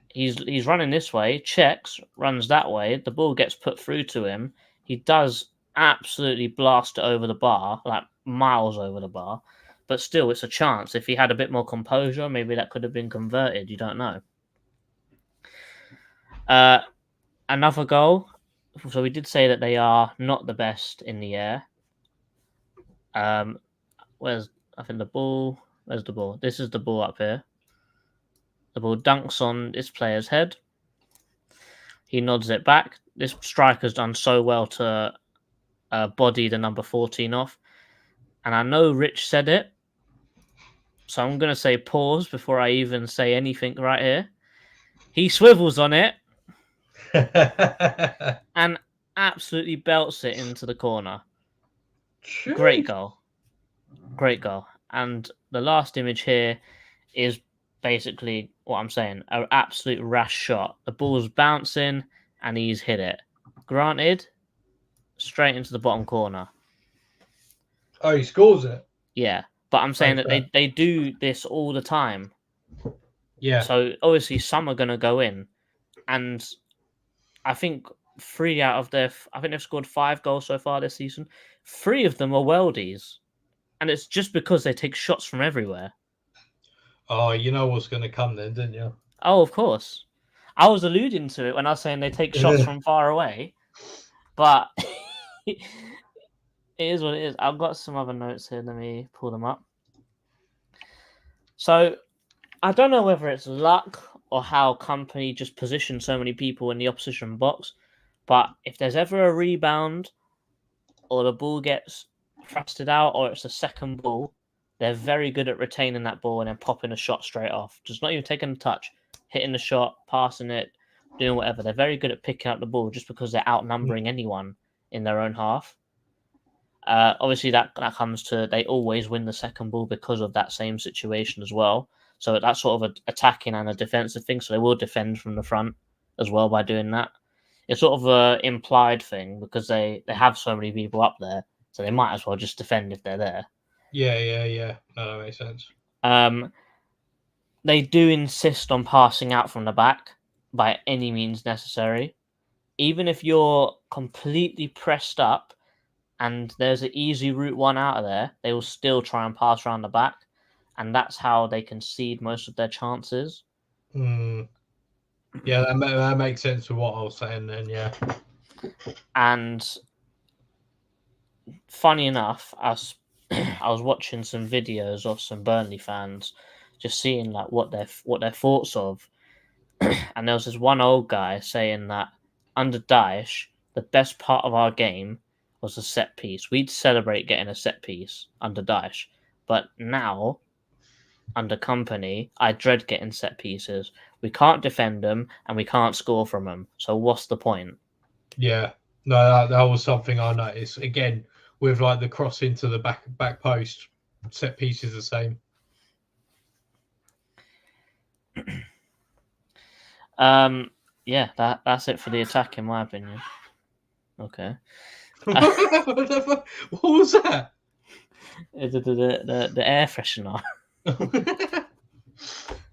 Speaker 2: he's running this way, checks, runs that way, the ball gets put through to him. He does absolutely blast it over the bar, like miles over the bar. But still, it's a chance. If he had a bit more composure, maybe that could have been converted. You don't know. Another goal. So we did say that they are not the best in the air. Where's the ball? Where's the ball? This is the ball up here. The ball dunks on this player's head. He nods it back. This striker's done so well to body the number 14 off. And I know Rich said it, so I'm going to say pause before I even say anything right here. He swivels on it and absolutely belts it into the corner.
Speaker 3: Jeez.
Speaker 2: Great goal. And the last image here is basically what I'm saying. An absolute rash shot. The ball's bouncing and he's hit it. Granted, straight into the bottom corner.
Speaker 3: Oh, he scores it?
Speaker 2: Yeah, but I'm saying that they do this all the time.
Speaker 3: Yeah.
Speaker 2: So obviously some are going to go in. And I think 3 out of I think they've scored 5 goals so far this season. 3 of them are worldies. And it's just because they take shots from everywhere.
Speaker 3: Oh, you know what's going to come then, didn't you?
Speaker 2: Oh, of course. I was alluding to it when I was saying they take shots from far away. But it is what it is. I've got some other notes here. Let me pull them up. So I don't know whether it's luck or how company just position so many people in the opposition box, but if there's ever a rebound or the ball gets thrusted out or it's a second ball, they're very good at retaining that ball and then popping a shot straight off. Just not even taking a touch, hitting the shot, passing it, doing whatever. They're very good at picking up the ball just because they're outnumbering anyone in their own half. Obviously, that comes to they always win the second ball because of that same situation as well. So that's sort of an attacking and a defensive thing. So they will defend from the front as well by doing that. It's sort of an implied thing because they have so many people up there, so they might as well just defend if they're there.
Speaker 3: Yeah. No, that makes sense.
Speaker 2: They do insist on passing out from the back by any means necessary. Even if you're completely pressed up and there's an easy route one out of there, they will still try and pass around the back. And that's how they concede most of their chances.
Speaker 3: Yeah, that makes sense with what I was saying then, yeah.
Speaker 2: And funny enough, I was watching some videos of some Burnley fans, just seeing like what their thoughts of. And there was this one old guy saying that under Daesh, the best part of our game was a set piece. We'd celebrate getting a set piece under Daesh, but now under Company, I dread getting set pieces. We can't defend them and we can't score from them. So what's the point?
Speaker 3: Yeah, no, that was something I noticed. Again, with like the cross into the back post, set piece is the same.
Speaker 2: Yeah, that's it for the attack, in my opinion. Okay.
Speaker 3: What was that?
Speaker 2: The air freshener.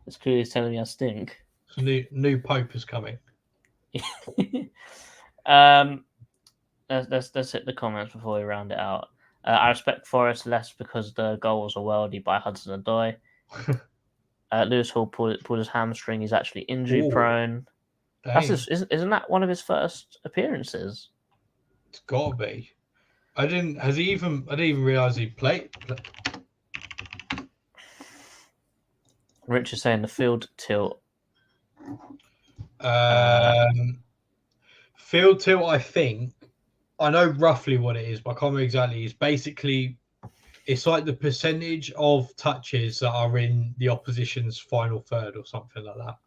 Speaker 2: It's clearly telling me I stink.
Speaker 3: New Pope is coming.
Speaker 2: Let's hit the comments before we round it out. I respect Forrest less because the goal was a worldie by Hudson-Odoi. Lewis Hall pulled his hamstring. He's actually injury prone. Isn't that one of his first appearances?
Speaker 3: It's gotta be. I didn't even realize he played.
Speaker 2: Rich is saying the field tilt.
Speaker 3: Field tilt, I think. I know roughly what it is, but I can't remember exactly. It's like the percentage of touches that are in the opposition's final third or something like that.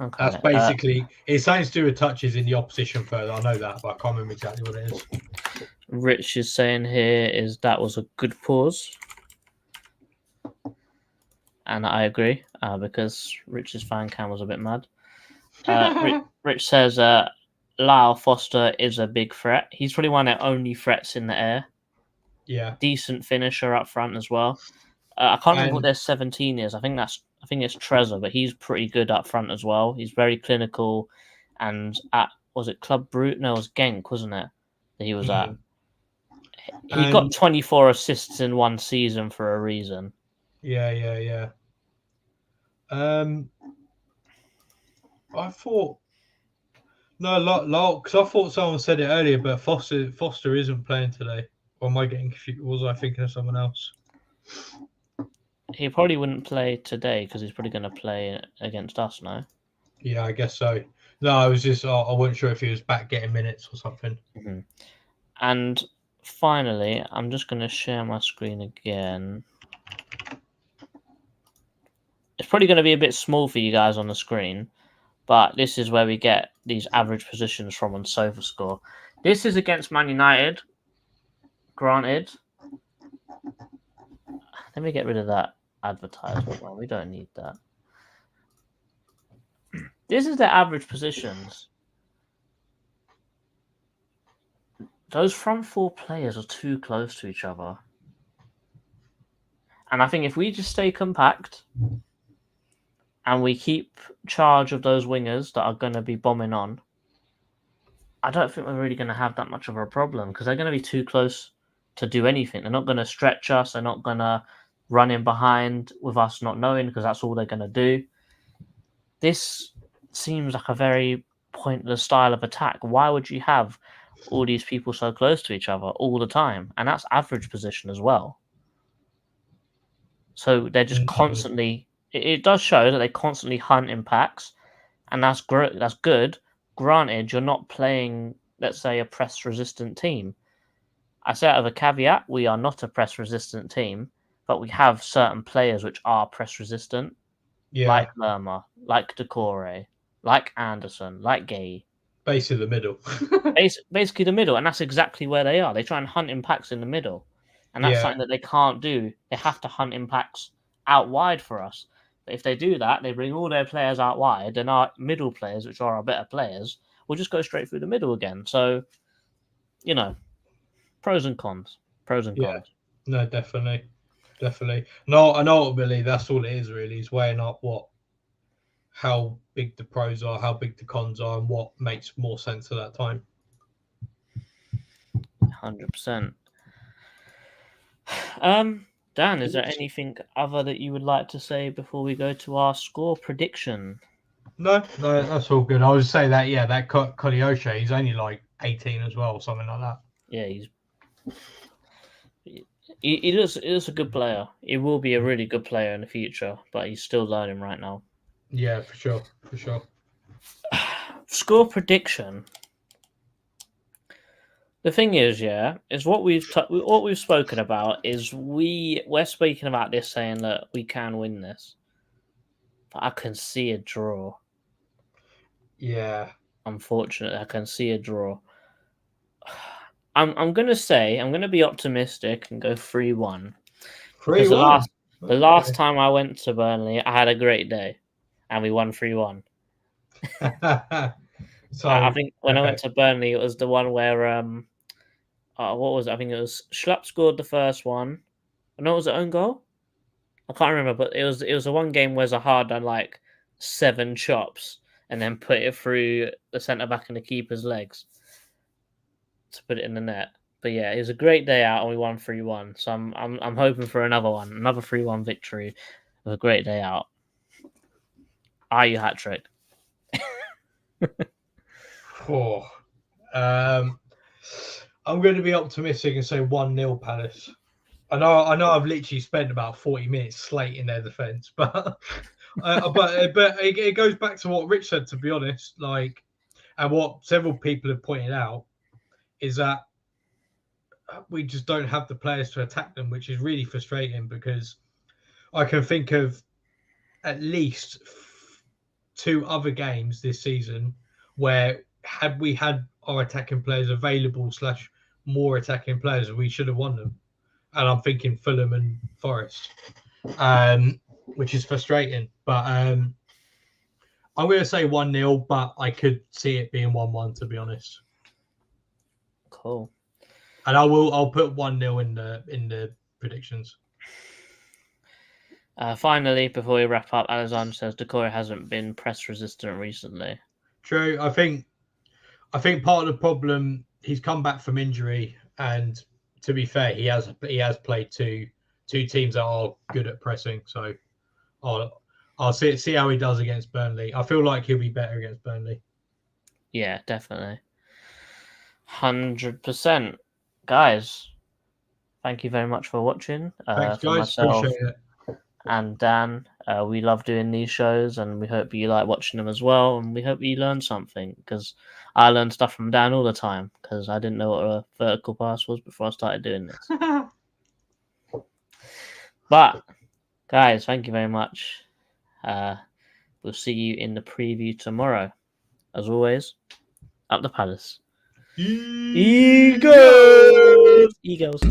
Speaker 2: Okay.
Speaker 3: That's basically it's something to do with touches in the opposition third. I know that, but I can't remember exactly what it is.
Speaker 2: Rich is saying here that was a good pause. And I agree, because Rich's fan cam was a bit mad. Rich says Lyle Foster is a big threat. He's probably one of their only threats in the air.
Speaker 3: Yeah.
Speaker 2: Decent finisher up front as well. I can't remember what their 17 is. I think it's Trezor, but he's pretty good up front as well. He's very clinical. And was it Club Brute? No, it was Genk, wasn't it? That he was at. He got 24 assists in one season for a reason.
Speaker 3: Yeah. I thought because I thought someone said it earlier, but Foster isn't playing today. Or am I getting confused? Was I thinking of someone else?
Speaker 2: He probably wouldn't play today because he's probably going to play against us now.
Speaker 3: Yeah, I guess so. No, I was just I wasn't sure if he was back getting minutes or something.
Speaker 2: Mm-hmm. And finally, I'm just going to share my screen again. It's probably going to be a bit small for you guys on the screen, but this is where we get these average positions from on SofaScore. This is against Man United. Granted. Let me get rid of that advertisement one. We don't need that. This is their average positions. Those front four players are too close to each other. And I think if we just stay compact and we keep charge of those wingers that are going to be bombing on, I don't think we're really going to have that much of a problem because they're going to be too close to do anything. They're not going to stretch us. They're not going to run in behind with us not knowing because that's all they're going to do. This seems like a very pointless style of attack. Why would you have all these people so close to each other all the time? And that's average position as well. So they're just constantly. It does show that they constantly hunt in packs, and that's great. That's good. Granted, you're not playing, let's say, a press-resistant team. I say out of a caveat, we are not a press-resistant team, but we have certain players which are press-resistant, like Lerma, like Decore, like Anderson, like Gay.
Speaker 3: Basically the middle.
Speaker 2: Basically the middle, and that's exactly where they are. They try and hunt in packs in the middle, and that's something that they can't do. They have to hunt in packs out wide for us. But if they do that, they bring all their players out wide, and our middle players, which are our better players, will just go straight through the middle again. So, you know, pros and cons. Pros and cons.
Speaker 3: No, definitely. No, and ultimately that's all it is really, is weighing up how big the pros are, how big the cons are, and what makes more sense at that time.
Speaker 2: 100%. Dan, is there anything other that you would like to say before we go to our score prediction?
Speaker 3: No, that's all good. I would say that, that Kolyosha, he's only like 18 as well, something like that.
Speaker 2: Yeah, he is a good player. He will be a really good player in the future, but he's still learning right now.
Speaker 3: Yeah, for sure.
Speaker 2: Score prediction. The thing is, is what we've spoken about is we're speaking about this, saying that we can win this, but I can see a draw.
Speaker 3: Yeah,
Speaker 2: unfortunately, I can see a draw. I'm gonna be optimistic and go 3-1. Because the last time I went to Burnley, I had a great day, and we won 3-1.
Speaker 3: So
Speaker 2: I think when I went to Burnley, it was the one where what was it? I think it was Schlupp scored the first one. No, it was an own goal. I can't remember, but it was a one game where Zaha done like 7 chops and then put it through the centre back and the keeper's legs to put it in the net. But yeah, it was a great day out, and we won 3-1. So I'm hoping for another 3-1 victory with a great day out. Are you hat trick?
Speaker 3: I'm going to be optimistic and say 1-0 Palace. I know I've literally spent about 40 minutes slating their defense, but it goes back to what Rich said, to be honest. Like, and what several people have pointed out is that we just don't have the players to attack them, which is really frustrating, because I can think of at least 2 other games this season where, had we had our attacking players available / more attacking players, we should have won them. And I'm thinking Fulham and Forest, which is frustrating. But I'm going to say 1-0, but I could see it being 1-1, to be honest.
Speaker 2: Cool.
Speaker 3: And I'll put 1-0 in the predictions.
Speaker 2: Finally, before we wrap up, Alexander says Decore hasn't been press resistant recently.
Speaker 3: True. I think part of the problem, he's come back from injury, and to be fair, he has played two teams that are good at pressing. So I'll see how he does against Burnley. I feel like he'll be better against Burnley.
Speaker 2: Yeah, definitely. 100%. Guys, thank you very much for watching.
Speaker 3: Thanks,
Speaker 2: for
Speaker 3: guys.
Speaker 2: myself
Speaker 3: Appreciate it.
Speaker 2: and Dan, we love doing these shows, and we hope you like watching them as well, and we hope you learn something, because I learn stuff from Dan all the time, because I didn't know what a vertical pass was before I started doing this. But, guys, thank you very much. We'll see you in the preview tomorrow. As always, up the Palace. Eagles! Eagles!